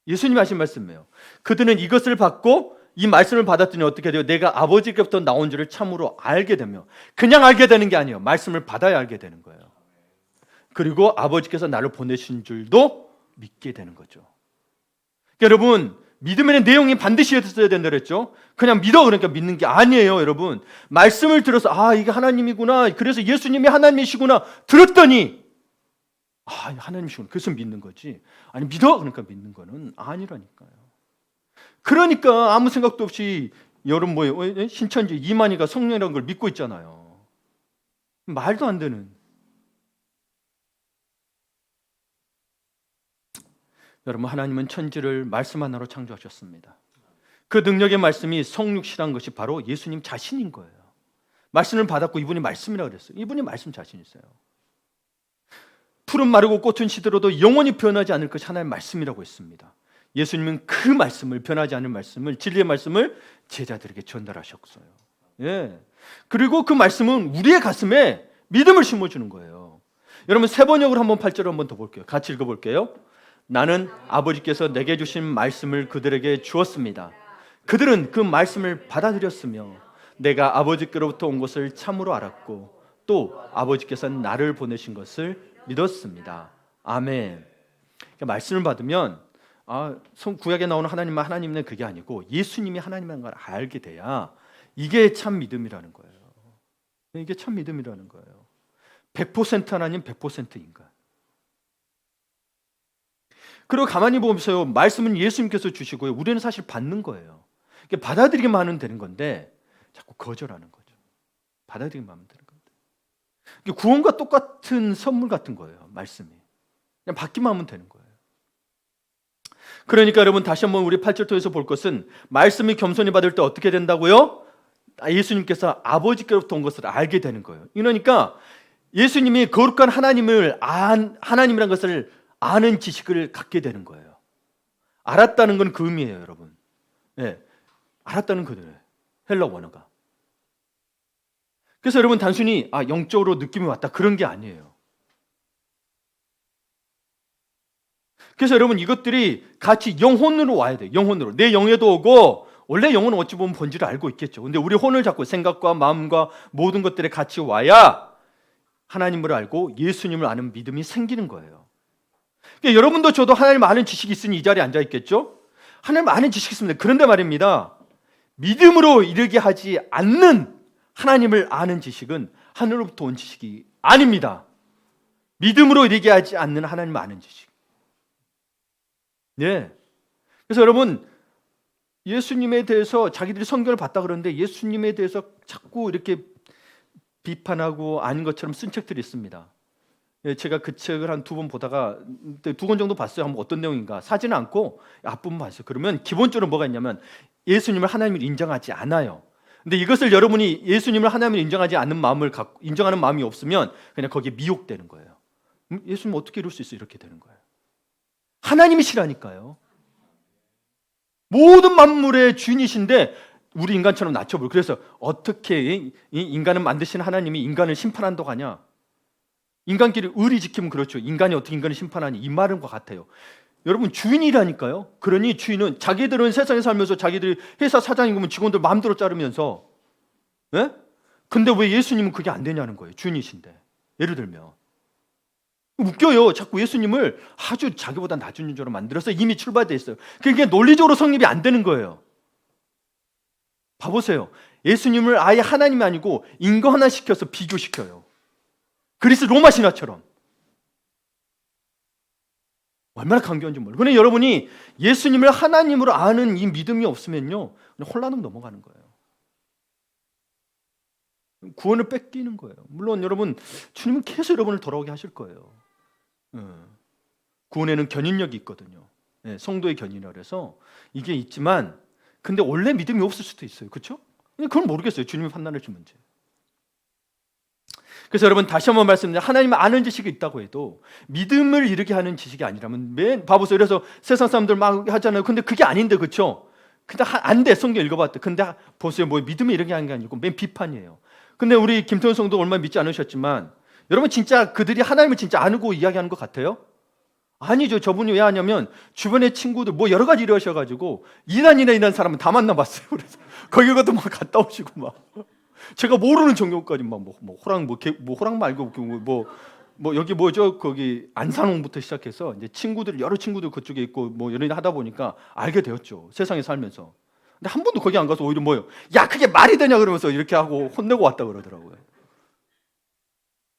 예수님이 하신 말씀이에요. 그들은 이것을 받고 이 말씀을 받았더니 어떻게 돼요? 내가 아버지께부터 나온 줄을 참으로 알게 되며, 그냥 알게 되는 게 아니에요. 말씀을 받아야 알게 되는 거예요. 그리고 아버지께서 나를 보내신 줄도 믿게 되는 거죠. 여러분 믿음에는 내용이 반드시 있어야 된다 그랬죠. 그냥 믿어 그러니까 믿는 게 아니에요. 여러분 말씀을 들어서 아 이게 하나님이구나, 그래서 예수님이 하나님이시구나 들었더니 하나님이시구나. 그래서 믿는 거지. 아니 믿어 그러니까 믿는 거는 아니라니까요. 그러니까 아무 생각도 없이 여러분 뭐예요? 신천지 이만희가 성령이라는 걸 믿고 있잖아요. 말도 안 되는. 여러분 하나님은 천지를 말씀 하나로 창조하셨습니다. 그 능력의 말씀이 성육신한 것이 바로 예수님 자신인 거예요. 말씀을 받았고 이분이 말씀이라고 그랬어요. 이분이 말씀 자신이세요. 푸른 마르고 꽃은 시들어도 영원히 변하지 않을 것이 하나님의 말씀이라고 했습니다. 예수님은 그 말씀을, 변하지 않은 말씀을, 진리의 말씀을 제자들에게 전달하셨어요. 예. 그리고 그 말씀은 우리의 가슴에 믿음을 심어주는 거예요. 여러분 세 번역으로 한번 8절을 한번 더 볼게요. 같이 읽어볼게요. 나는 아버지께서 내게 주신 말씀을 그들에게 주었습니다. 그들은 그 말씀을 받아들였으며 내가 아버지께로부터 온 것을 참으로 알았고 또 아버지께서 나를 보내신 것을 믿었습니다. 아멘. 그러니까 말씀을 받으면 구약에 나오는 하나님만 하나님은 그게 아니고 예수님이 하나님인 걸 알게 돼야 이게 참 믿음이라는 거예요. 이게 참 믿음이라는 거예요. 100% 하나님, 100% 인간. 그리고 가만히 보면서요, 말씀은 예수님께서 주시고요, 우리는 사실 받는 거예요. 받아들이기만 하면 되는 건데 자꾸 거절하는 거죠. 받아들이기만 하면 되는 건데. 구원과 똑같은 선물 같은 거예요. 말씀이. 그냥 받기만 하면 되는 거예요. 그러니까 여러분 다시 한번 우리 8절 통해서 볼 것은 말씀이 겸손히 받을 때 어떻게 된다고요? 예수님께서 아버지께로부터 온 것을 알게 되는 거예요. 그러니까 예수님이 거룩한 하나님이라는 것을 아는 지식을 갖게 되는 거예요. 알았다는 건 그 의미예요, 여러분. 네, 알았다는 거예요. 헬라 원어가. 그래서 여러분 단순히 영적으로 느낌이 왔다 그런 게 아니에요. 그래서 여러분 이것들이 같이 영혼으로 와야 돼요. 영혼으로. 내 영에도 오고 원래 영혼은 어찌 보면 본질을 알고 있겠죠. 근데 우리 혼을 잡고 생각과 마음과 모든 것들이 같이 와야 하나님을 알고 예수님을 아는 믿음이 생기는 거예요. 그러니까 여러분도 저도 하나님 아는 지식이 있으니 이 자리에 앉아 있겠죠? 하나님 아는 지식이 있습니다. 그런데 말입니다. 믿음으로 이르게 하지 않는 하나님을 아는 지식은 하늘로부터 온 지식이 아닙니다. 믿음으로 이르게 하지 않는 하나님을 아는 지식. 네. 그래서 여러분 예수님에 대해서 자기들이 성경을 봤다 그러는데 예수님에 대해서 자꾸 이렇게 비판하고 아닌 것처럼 쓴 책들이 있습니다. 제가 그 책을 한 2번 보다가 2권 정도 봤어요. 한번 어떤 내용인가 사진은 않고 앞부분 봤어요. 그러면 기본적으로 뭐가 있냐면 예수님을 하나님을 인정하지 않아요. 근데 이것을 여러분이 예수님을 하나님을 인정하지 않는 마음을 갖고 인정하는 마음이 없으면 그냥 거기에 미혹되는 거예요. 예수님 어떻게 이룰 수 있어? 이렇게 되는 거예요. 하나님이시라니까요. 모든 만물의 주인이신데 우리 인간처럼 낮춰버려. 그래서 어떻게 이 인간을 만드신 하나님이 인간을 심판한다고 하냐? 인간끼리 의리 지키면 그렇죠. 인간이 어떻게 인간을 심판하니? 이 말과 같아요. 여러분 주인이라니까요. 그러니 주인은 자기들은 세상에 살면서 자기들이 회사 사장이면 직원들 마음대로 자르면서 예? 근데 왜 예수님은 그게 안 되냐는 거예요. 주인이신데. 예를 들면 웃겨요. 자꾸 예수님을 아주 자기보다 낮은 존재로 만들어서 이미 출발돼 있어요. 그게 논리적으로 성립이 안 되는 거예요. 봐보세요. 예수님을 아예 하나님이 아니고 인거 하나 시켜서 비교시켜요. 그리스 로마 신화처럼. 얼마나 강교한지 몰라요. 그런데 여러분이 예수님을 하나님으로 아는 이 믿음이 없으면요 그냥 혼란으로 넘어가는 거예요. 구원을 뺏기는 거예요. 물론 여러분 주님은 계속 여러분을 돌아오게 하실 거예요. 구원에는 견인력이 있거든요. 성도의 견인이라 그래서 이게 있지만 근데 원래 믿음이 없을 수도 있어요. 그렇죠? 그건 모르겠어요. 주님이 판단할지 문제. 그래서 여러분 다시 한번 말씀드립니다. 하나님을 아는 지식이 있다고 해도 믿음을 이루게 하는 지식이 아니라면 봐보세요. 그래서 세상 사람들 막 하잖아요. 근데 그게 아닌데 그렇죠? 근데 안 돼. 성경 읽어봤대. 근데 보세요. 뭐 믿음을 이루게 하는 게 아니고 맨 비판이에요. 근데 우리 김태훈 성도 얼마 믿지 않으셨지만 여러분 진짜 그들이 하나님을 진짜 아는 이야기하는 것 같아요? 아니죠. 저분이 왜 하냐면 주변의 친구들 뭐 여러 가지 이러셔가지고 이단 사람은 다 만나봤어요. 그래서 거기 가도 막 갔다 오시고 막 제가 모르는 종교까지 막 호랑 호랑 말고 뭐 여기 뭐죠 거기 안산홍부터 시작해서 이제 여러 친구들 그쪽에 있고 뭐 이런 하다 보니까 알게 되었죠. 세상에 살면서. 근데 한 번도 거기 안 가서 오히려 뭐예요? 야 그게 말이 되냐 그러면서 이렇게 하고 혼내고 왔다 그러더라고요.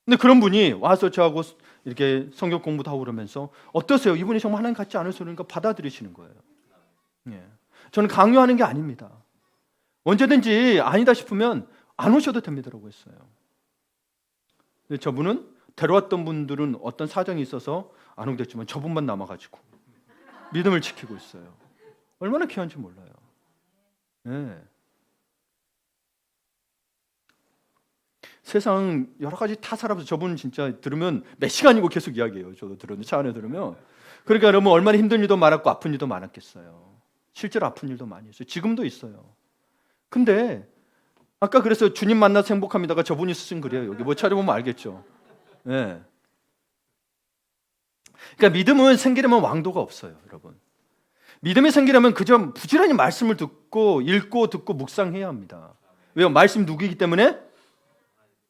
근데 그런 분이 와서 저하고 이렇게 성경 공부도 하고 그러면서 어떠세요? 이분이 정말 하나님 같지 않은 소리니까 받아들이시는 거예요. 예. 저는 강요하는 게 아닙니다. 언제든지 아니다 싶으면 안 오셔도 됩니다라고 했어요. 근데 저분은 데려왔던 분들은 어떤 사정이 있어서 안 오게 됐지만 저분만 남아가지고 믿음을 지키고 있어요. 얼마나 귀한지 몰라요. 예. 세상 여러 가지 다 살아서 저분 진짜 들으면 몇 시간이고 계속 이야기해요. 저도 들었는데 차 안에 들으면. 그러니까 여러분 얼마나 힘든 일도 많았고 아픈 일도 많았겠어요. 실제로 아픈 일도 많이 있어요. 지금도 있어요. 근데 아까 그래서 주님 만나서 행복합니다가 저분이 쓰신 글이에요. 여기 뭐 찾아보면 알겠죠. 예. 그러니까 믿음은 생기려면 왕도가 없어요, 여러분. 믿음이 생기려면 그저 부지런히 말씀을 듣고 읽고 듣고 묵상해야 합니다. 왜요? 말씀 누구이기 때문에?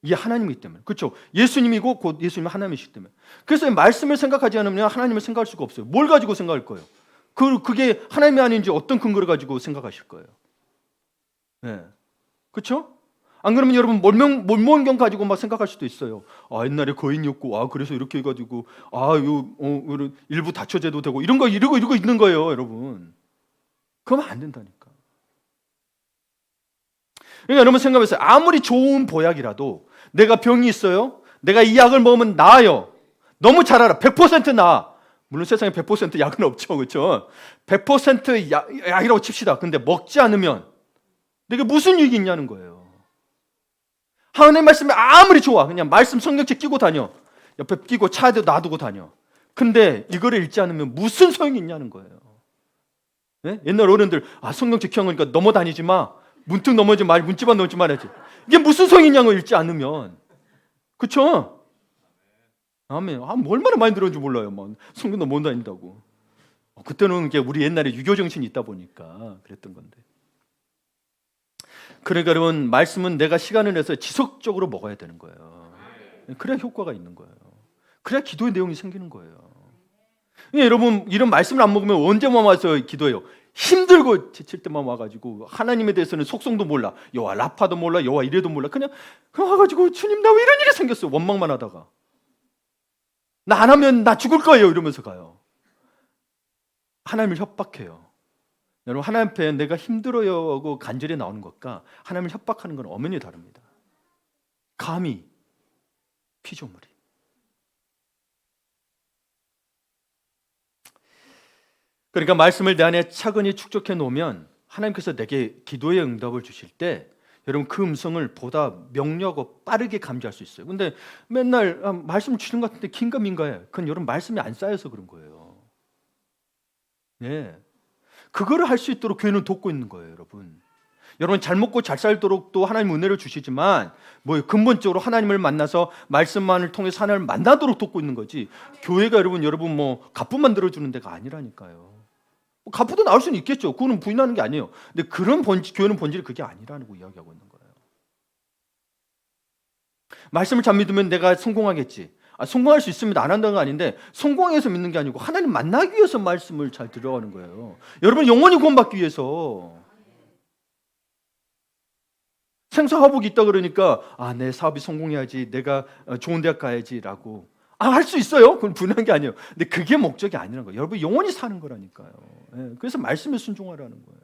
이게 하나님이기 때문에. 그렇죠? 예수님이고 곧 예수님은 하나님이시기 때문에. 그래서 말씀을 생각하지 않으면 하나님을 생각할 수가 없어요. 뭘 가지고 생각할 거예요? 그게 하나님이 아닌지 어떤 근거를 가지고 생각하실 거예요? 네. 그렇죠? 안 그러면 여러분 몰몬경 가지고 막 생각할 수도 있어요. 아, 옛날에 거인이었고, 그래서 이렇게 해가지고, 일부 다처제도 되고 이런 거 이러고 있는 거예요, 여러분. 그러면 안 된다니까. 그러니까 여러분 생각해보세요. 아무리 좋은 보약이라도 내가 병이 있어요. 내가 이 약을 먹으면 나아요. 너무 잘 알아. 100% 나아. 물론 세상에 100% 약은 없죠, 그렇죠? 100% 약이라고 칩시다. 근데 먹지 않으면 내게 무슨 유익이 있냐는 거예요. 하나님 말씀이 아무리 좋아. 그냥 말씀 성경책 끼고 다녀. 옆에 끼고 차에도 놔두고 다녀. 근데 이거를 읽지 않으면 무슨 소용이 있냐는 거예요. 네? 옛날 어른들 성경책 켜놓으니까 넘어다니지 마. 문득 넘어지 말, 문집안 넘지 말아야지. 이게 무슨 소용이 있냐고 읽지 않으면. 그쵸? 아멘. 얼마나 많이 들었는지 몰라요. 막 성경도 못 다닌다고. 그때는 이게 우리 옛날에 유교 정신이 있다 보니까 그랬던 건데. 그러니까 여러분 말씀은 내가 시간을 내서 지속적으로 먹어야 되는 거예요. 그래야 효과가 있는 거예요. 그래야 기도의 내용이 생기는 거예요. 여러분 이런 말씀을 안 먹으면 언제만 와서 기도해요? 힘들고 지칠 때만 와가지고 하나님에 대해서는 속성도 몰라. 여호와 라파도 몰라. 여호와 이래도 몰라. 그냥 와가지고 주님 나 왜 이런 일이 생겼어? 원망만 하다가 나 안 하면 나 죽을 거예요 이러면서 가요. 하나님을 협박해요. 여러분 하나님 앞에 내가 힘들어요 하고 간절히 나오는 것과 하나님을 협박하는 건 엄연히 다릅니다. 감히 피조물이. 그러니까 말씀을 내 안에 차근히 축적해 놓으면 하나님께서 내게 기도의 응답을 주실 때 여러분 그 음성을 보다 명료하고 빠르게 감지할 수 있어요. 근데 맨날 말씀 주는 것 같은데 긴가민가해. 그건 여러분 말씀이 안 쌓여서 그런 거예요. 네. 그거를 할 수 있도록 교회는 돕고 있는 거예요, 여러분. 여러분 잘 먹고 잘 살도록 또 하나님 은혜를 주시지만 근본적으로 하나님을 만나서 말씀만을 통해서 하나님을 만나도록 돕고 있는 거지. 교회가 여러분 갑부 만들어 주는 데가 아니라니까요. 갑부도 나올 수는 있겠죠. 그거는 부인하는 게 아니에요. 근데 그런 교회는 본질이 그게 아니라고 이야기하고 있는 거예요. 말씀을 잘 믿으면 내가 성공하겠지. 성공할 수 있습니다. 안 한다는 거 아닌데 성공해서 믿는 게 아니고 하나님 만나기 위해서 말씀을 잘 들어가는 거예요. 여러분 영원히 구원받기 위해서. 생사화복이 있다 그러니까 내 사업이 성공해야지. 내가 좋은 대학 가야지라고. 할 수 있어요. 그건 분한 게 아니에요. 근데 그게 목적이 아니라는 거예요. 여러분 영원히 사는 거라니까요. 예, 그래서 말씀에 순종하라는 거예요.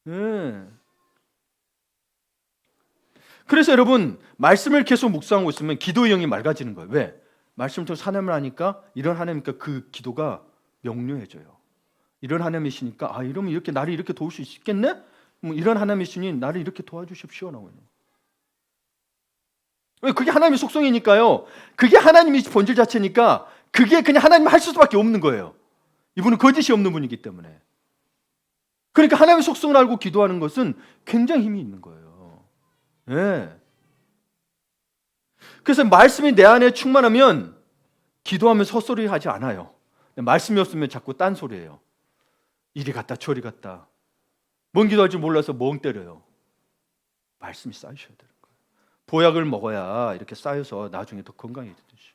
예. 그래서 여러분 말씀을 계속 묵상하고 있으면 기도의 영이 맑아지는 거예요. 왜? 말씀을 통해서 하나님을 하니까 이런 하나님이니까 그 기도가 명료해져요. 이런 하나님이시니까 이러면 이렇게 나를 이렇게 도울 수 있겠네? 이런 하나님이시니 나를 이렇게 도와주십시오. 나오는. 왜? 그게 하나님의 속성이니까요. 그게 하나님의 본질 자체니까 그게 그냥 하나님 할 수밖에 없는 거예요. 이분은 거짓이 없는 분이기 때문에. 그러니까 하나님의 속성을 알고 기도하는 것은 굉장히 힘이 있는 거예요. 예. 그래서 말씀이 내 안에 충만하면 기도하면 헛소리 하지 않아요. 말씀이 없으면 자꾸 딴소리예요. 이리 갔다 저리 갔다. 뭔 기도할 줄 몰라서 멍 때려요. 말씀이 쌓이셔야 되는 거예요. 보약을 먹어야 이렇게 쌓여서 나중에 더 건강해지듯이.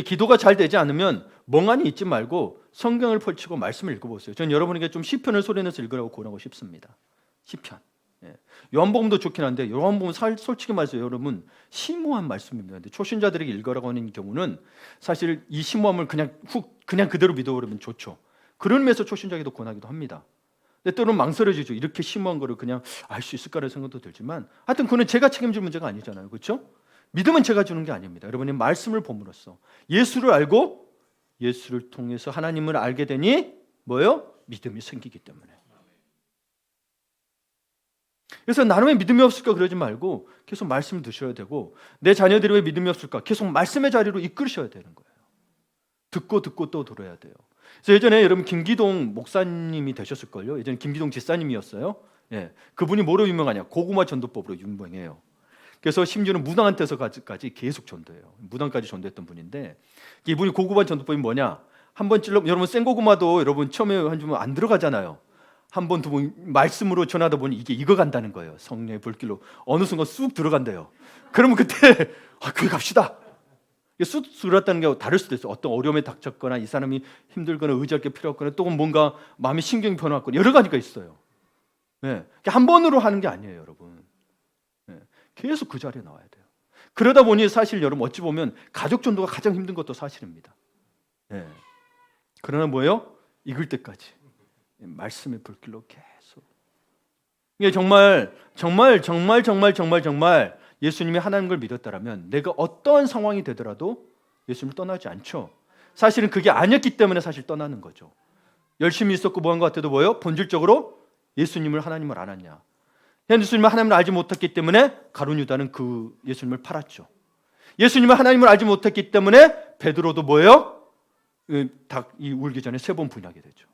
기도가 잘 되지 않으면 멍하니 있지 말고 성경을 펼치고 말씀을 읽어보세요. 저는 여러분에게 좀 시편을 소리내서 읽으라고 권하고 싶습니다. 시편. 예. 요한복음도 좋긴 한데 요한복음 솔직히 말해서 여러분 심오한 말씀입니다. 근데 초신자들에게 읽으라고 하는 경우는 사실 이 심오함을 그냥 그대로 믿어버리면 좋죠. 그런 면에서 초신자에게도 권하기도 합니다. 근데 때로는 망설여지죠. 이렇게 심오한 거를 그냥 알 수 있을까라는 생각도 들지만 하여튼 그건 제가 책임질 문제가 아니잖아요. 그렇죠? 믿음은 제가 주는 게 아닙니다. 여러분이 말씀을 봄으로써 예수를 알고 예수를 통해서 하나님을 알게 되니 뭐예요? 믿음이 생기기 때문에. 그래서 나는 왜 믿음이 없을까 그러지 말고 계속 말씀을 드셔야 되고 내 자녀들이 왜 믿음이 없을까 계속 말씀의 자리로 이끌으셔야 되는 거예요. 듣고 또 들어야 돼요. 그래서 예전에 여러분 김기동 목사님이 되셨을걸요. 예전에 김기동 집사님이었어요. 예, 그분이 뭐로 유명하냐? 고구마 전도법으로 유명해요. 그래서 심지어는 무당한테서까지 계속 전도해요. 무당까지 전도했던 분인데 이분이 고구마 전도법이 뭐냐? 한번 여러분 생고구마도 여러분 처음에 한 주면 안 들어가잖아요. 한 번, 두 번 말씀으로 전하다 보니 이게 익어간다는 거예요. 성령의 불길로 어느 순간 쑥 들어간대요. 그러면 그때 교회 갑시다. 쑥 들어갔다는 게 다를 수도 있어요. 어떤 어려움에 닥쳤거나 이 사람이 힘들거나 의지할 게 필요했거나 또 뭔가 마음의 신경이 변화했거나 여러 가지가 있어요. 네. 한 번으로 하는 게 아니에요, 여러분. 네. 계속 그 자리에 나와야 돼요. 그러다 보니 사실 여러분 어찌 보면 가족 전도가 가장 힘든 것도 사실입니다. 네. 그러나 뭐예요? 익을 때까지 말씀의 불길로 계속. 이게 정말 예수님이 하나님인 걸 믿었다라면 내가 어떠한 상황이 되더라도 예수님을 떠나지 않죠. 사실은 그게 아니었기 때문에 사실 떠나는 거죠. 열심히 있었고 뭐한 것 같아도 뭐예요? 본질적으로 예수님을 하나님을 안 알았냐. 예수님을 하나님을 알지 못했기 때문에 가룟 유다는 그 예수님을 팔았죠. 예수님을 하나님을 알지 못했기 때문에 베드로도 뭐예요? 닭이 울기 전에 3번 부인하게 되죠.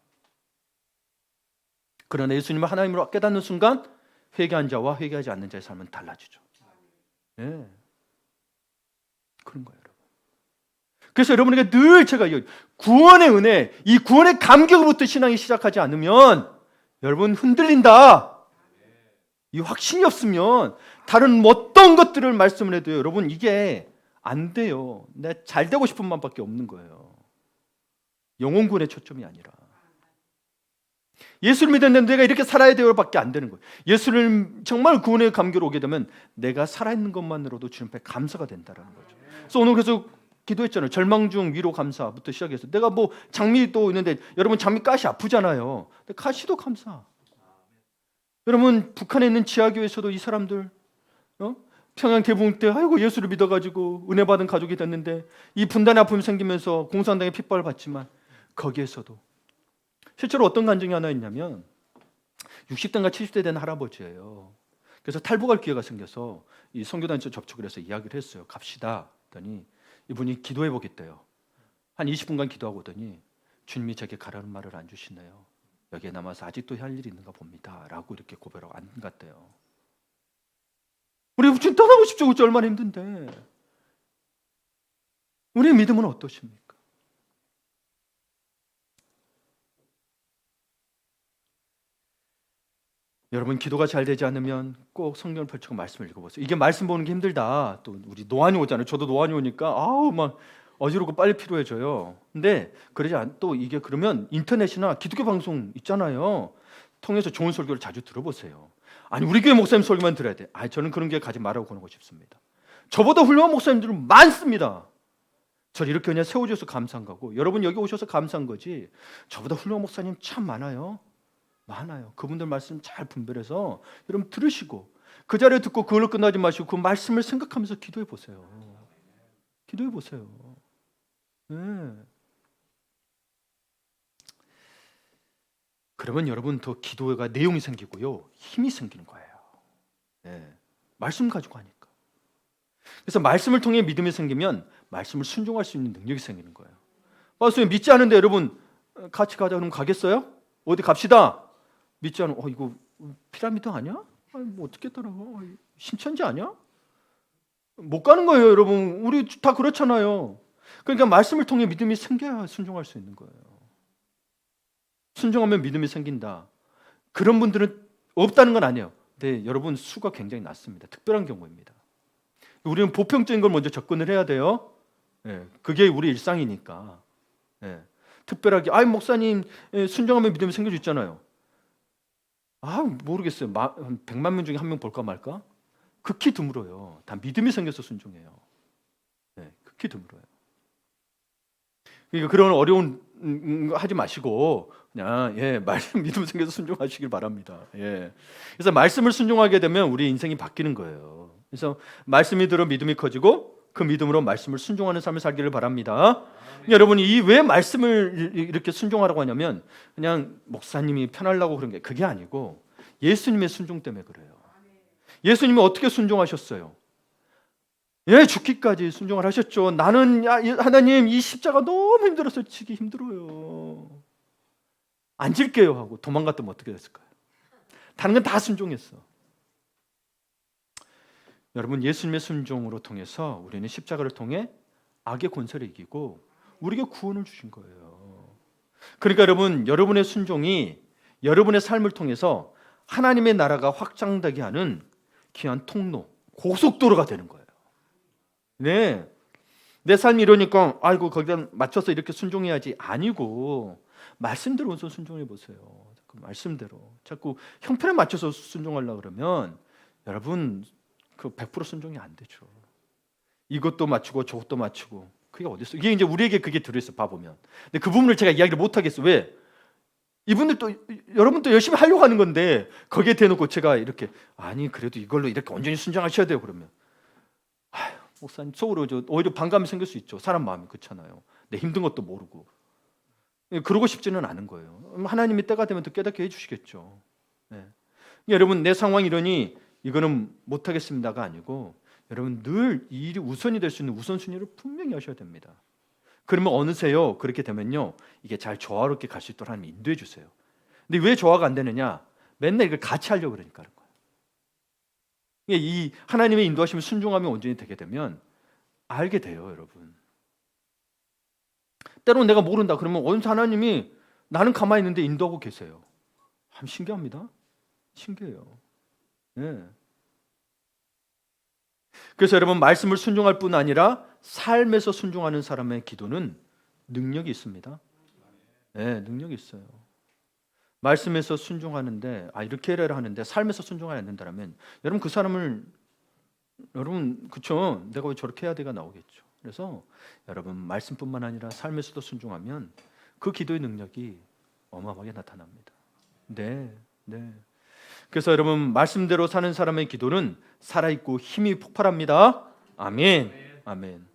그러나 예수님을 하나님으로 깨닫는 순간 회개한 자와 회개하지 않는 자의 삶은 달라지죠. 네. 그런 거예요, 여러분. 그래서 여러분에게 늘 제가 구원의 은혜, 이 구원의 감격으로부터 신앙이 시작하지 않으면 여러분 흔들린다. 이 확신이 없으면 다른 어떤 것들을 말씀을 해도 여러분 이게 안 돼요. 내가 잘 되고 싶은 마음밖에 없는 거예요. 영혼구원의 초점이 아니라. 예수를 믿었는데 내가 이렇게 살아야 돼요밖에 안 되는 거예요. 예수를 정말 구원의 감격으로 오게 되면 내가 살아있는 것만으로도 주님 앞에 감사가 된다는 거죠. 그래서 오늘 계속 기도했잖아요. 절망 중 위로 감사부터 시작해서 내가 뭐 장미도 있는데 여러분 장미 가시 아프잖아요. 근데 가시도 감사. 여러분 북한에 있는 지하교회에서도 이 사람들 평양 개봉 때 아이고 예수를 믿어가지고 은혜 받은 가족이 됐는데 이 분단의 아픔이 생기면서 공산당의 핍박을 받지만 거기에서도 실제로 어떤 간증이 하나 있냐면 60대인가 70대 된 할아버지예요. 그래서 탈북할 기회가 생겨서 이 선교단체 접촉을 해서 이야기를 했어요. 갑시다. 했더니 이분이 기도해 보겠대요. 한 20분간 기도하고 오더니 주님이 제게 가라는 말을 안 주시네요. 여기에 남아서 아직도 할 일이 있는가 봅니다. 라고 이렇게 고백하고 안 갔대요. 우리 지금 떠나고 싶죠. 그치? 얼마나 힘든데. 우리의 믿음은 어떠십니까? 여러분 기도가 잘 되지 않으면 꼭 성경을 펼치고 말씀을 읽어보세요. 이게 말씀 보는 게 힘들다. 또 우리 노안이 오잖아요. 저도 노안이 오니까 아우 막 어지럽고 빨리 필요해져요. 근데 또 이게 그러면 인터넷이나 기독교 방송 있잖아요. 통해서 좋은 설교를 자주 들어보세요. 아니 우리 교회 목사님 설교만 들어야 돼. 저는 그런 게 가지 말라고 권하고 싶습니다. 저보다 훌륭한 목사님들은 많습니다. 저를 이렇게 그냥 세워주셔서 감사한 거고 여러분 여기 오셔서 감사한 거지. 저보다 훌륭한 목사님 참 많아요. 그분들 말씀 잘 분별해서 여러분 들으시고 그 자리에 듣고 그걸로 끝나지 마시고 그 말씀을 생각하면서 기도해 보세요. 기도해 보세요. 네. 그러면 여러분 더 기도가 내용이 생기고요 힘이 생기는 거예요. 네. 말씀 가지고 하니까. 그래서 말씀을 통해 믿음이 생기면 말씀을 순종할 수 있는 능력이 생기는 거예요. 선생님 믿지 않은데 여러분 같이 가자 그러면 가겠어요? 어디 갑시다. 믿지 않으면 이거 피라미드 아니야? 뭐 어떻게 따라가? 신천지 아니야? 못 가는 거예요, 여러분. 우리 다 그렇잖아요. 그러니까 말씀을 통해 믿음이 생겨야 순종할 수 있는 거예요. 순종하면 믿음이 생긴다. 그런 분들은 없다는 건 아니에요. 근데 여러분 수가 굉장히 낮습니다. 특별한 경우입니다. 우리는 보편적인 걸 먼저 접근을 해야 돼요. 네, 그게 우리 일상이니까. 네, 특별하게 목사님 순종하면 믿음이 생길 수 있잖아요. 모르겠어요. 100만 명 중에 한 명 볼까 말까? 극히 드물어요. 다 믿음이 생겨서 순종해요. 네, 극히 드물어요. 그러니까 그런 어려운 거 하지 마시고 그냥 말씀 믿음 생겨서 순종하시길 바랍니다. 그래서 말씀을 순종하게 되면 우리 인생이 바뀌는 거예요. 그래서 말씀이 들어 믿음이 커지고 그 믿음으로 말씀을 순종하는 삶을 살기를 바랍니다. 여러분이 이 왜 말씀을 이렇게 순종하라고 하냐면 그냥 목사님이 편하려고 그런 게 그게 아니고 예수님의 순종 때문에 그래요. 예수님이 어떻게 순종하셨어요? 죽기까지 순종을 하셨죠. 나는 하나님 이 십자가 너무 힘들어서 지기 힘들어요. 안 질게요 하고 도망갔다면 어떻게 됐을까요? 다른 건 다 순종했어. 여러분 예수님의 순종으로 통해서 우리는 십자가를 통해 악의 권세를 이기고 우리에게 구원을 주신 거예요. 그러니까 여러분의 순종이 여러분의 삶을 통해서 하나님의 나라가 확장되게 하는 귀한 통로, 고속도로가 되는 거예요. 네, 내 삶이 이러니까 거기다 맞춰서 이렇게 순종해야지 아니고 말씀대로 우선 순종해 보세요. 말씀대로 자꾸 형편에 맞춰서 순종하려고 그러면 여러분 그 100% 순종이 안 되죠. 이것도 맞추고 저것도 맞추고 그게 어디 있어? 이게 이제 우리에게 그게 들어있어 봐보면. 근데 그 부분을 제가 이야기를 못 하겠어. 왜? 이분들도 여러분도 열심히 하려고 하는 건데 거기에 대놓고 제가 이렇게 그래도 이걸로 이렇게 온전히 순종하셔야 돼요. 그러면 목사님 속으로 오히려 반감이 생길 수 있죠. 사람 마음이 그렇잖아요. 내 힘든 것도 모르고 그러고 싶지는 않은 거예요. 하나님이 때가 되면 또 깨닫게 해주시겠죠. 여러분 내 상황이 이러니 이거는 못하겠습니다가 아니고 여러분 늘 이 일이 우선이 될 수 있는 우선순위를 분명히 하셔야 됩니다. 그러면 어느새요 그렇게 되면요 이게 잘 조화롭게 갈 수 있도록 하나님 인도해 주세요. 근데 왜 조화가 안 되느냐? 맨날 이걸 같이 하려고 그러니까 그런 거예요. 이 하나님의 인도하심을 순종하며 온전히 되게 되면 알게 돼요, 여러분. 때로는 내가 모른다 그러면 어느 하나님이 나는 가만히 있는데 인도하고 계세요. 참 신기합니다. 신기해요. 그래서 여러분 말씀을 순종할 뿐 아니라 삶에서 순종하는 사람의 기도는 능력이 있습니다. 능력이 있어요. 말씀에서 순종하는데 이렇게 해라 하는데 삶에서 순종하지 않는다면 여러분 그 사람을 그쵸? 내가 왜 저렇게 해야 돼가 나오겠죠. 그래서 여러분 말씀뿐만 아니라 삶에서도 순종하면 그 기도의 능력이 어마어마하게 나타납니다. 네. 그래서 여러분 말씀대로 사는 사람의 기도는 살아있고 힘이 폭발합니다. 아멘.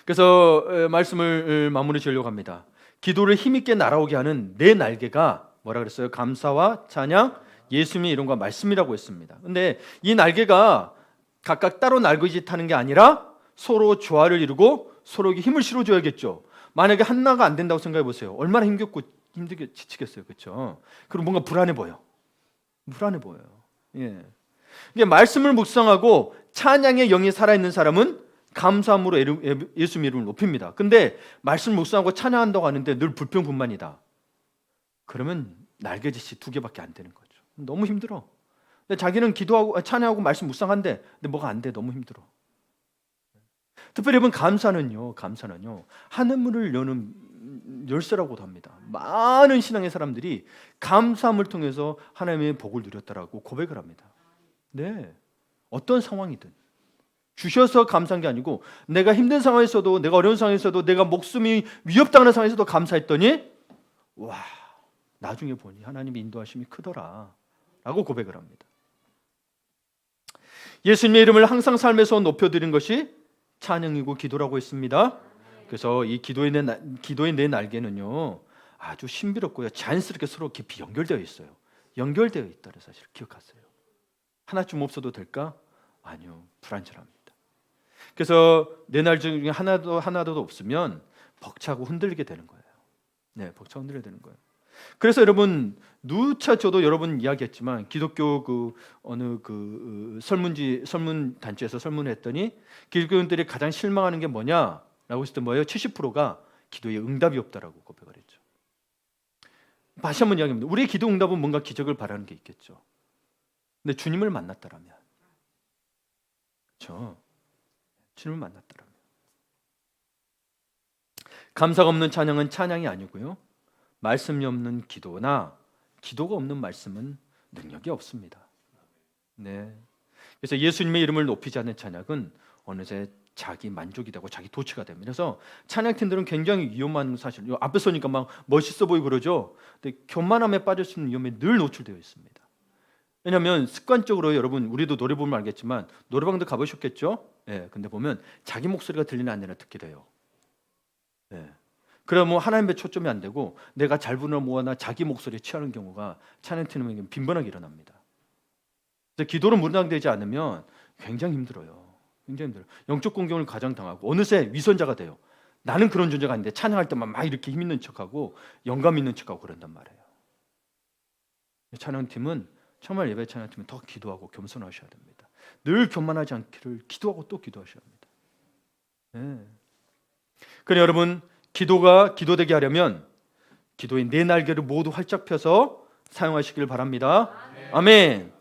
그래서 말씀을 마무리 지으려고 합니다. 기도를 힘있게 날아오게 하는 네 날개가 뭐라 그랬어요? 감사와 찬양, 예수님의 이름과 말씀이라고 했습니다. 근데 이 날개가 각각 따로 날개짓하는 게 아니라 서로 조화를 이루고 서로에게 힘을 실어줘야겠죠. 만약에 하나가 안 된다고 생각해 보세요. 얼마나 힘들게 지치겠어요, 그렇죠? 그리고 뭔가 불안해 보여요. 이게 말씀을 묵상하고 찬양의 영이 살아있는 사람은 감사함으로 예수님 이름을 높입니다. 근데 말씀 묵상하고 찬양한다고 하는데 늘 불평불만이다. 그러면 날개짓이 2개밖에 안 되는 거죠. 너무 힘들어. 근데 자기는 기도하고 찬양하고 말씀 묵상한데 근데 뭐가 안 돼. 너무 힘들어. 특별히 여러분 감사는요. 하늘문을 여는 열쇠라고도 합니다. 많은 신앙의 사람들이 감사함을 통해서 하나님의 복을 누렸다라고 고백을 합니다. 네, 어떤 상황이든 주셔서 감사한 게 아니고 내가 힘든 상황에서도 내가 어려운 상황에서도 내가 목숨이 위협당하는 상황에서도 감사했더니 와 나중에 보니 하나님의 인도하심이 크더라 라고 고백을 합니다. 예수님의 이름을 항상 삶에서 높여드린 것이 찬양이고 기도라고 했습니다. 그래서 이 기도의 네 날개는요 아주 신비롭고요 자연스럽게 서로 깊이 연결되어 있어요. 연결되어 있다는 사실을 기억하세요. 하나쯤 없어도 될까? 아니요, 불안정합니다. 그래서 네 날 중에 하나도 없으면 벅차고 흔들리게 되는 거예요. 벅차고 흔들리게 되는 거예요. 그래서 여러분 누차 저도 여러분 이야기했지만 기독교 어느 설문 단체에서 설문을 했더니 기독교인들이 가장 실망하는 게 뭐냐라고 했을 때 뭐예요? 70%가 기도에 응답이 없다라고 고백을 했죠. 다시 한번 이야기합니다. 우리의 기도 응답은 뭔가 기적을 바라는 게 있겠죠. 근데 주님을 만났다라면, 그렇죠? 주님을 만났다라면 감사가 없는 찬양은 찬양이 아니고요. 말씀이 없는 기도나 기도가 없는 말씀은 능력이 없습니다. 네. 그래서 예수님의 이름을 높이지 않는 찬양은 어느새 자기 만족이 되고 자기 도취가 됩니다. 그래서 찬양팀들은 굉장히 위험한 사실. 앞에 서니까 막 멋있어 보이고 그러죠. 근데 교만함에 빠질 수 있는 위험에 늘 노출되어 있습니다. 왜냐하면 습관적으로 여러분 우리도 노래 보면 알겠지만 노래방도 가보셨겠죠? 예. 근데 보면 자기 목소리가 들리는 아니라 듣게 돼요. 예. 그러면 하나님의 초점이 안 되고 내가 잘 부르나 뭐하나 자기 목소리에 취하는 경우가 찬양팀에게 빈번하게 일어납니다. 그래서 기도로 문장되지 않으면 굉장히 힘들어요. 굉장히 힘들어요. 영적 공격을 가장 당하고 어느새 위선자가 돼요. 나는 그런 존재가 아닌데 찬양할 때만 막 이렇게 힘 있는 척하고 영감 있는 척하고 그런단 말이에요. 찬양팀은 정말 예배 찬양팀은 더 기도하고 겸손하셔야 됩니다. 늘 교만하지 않기를 기도하고 또 기도하셔야 합니다. 네. 그래 여러분 기도가 기도되게 하려면 기도의 네 날개를 모두 활짝 펴서 사용하시길 바랍니다. 아멘.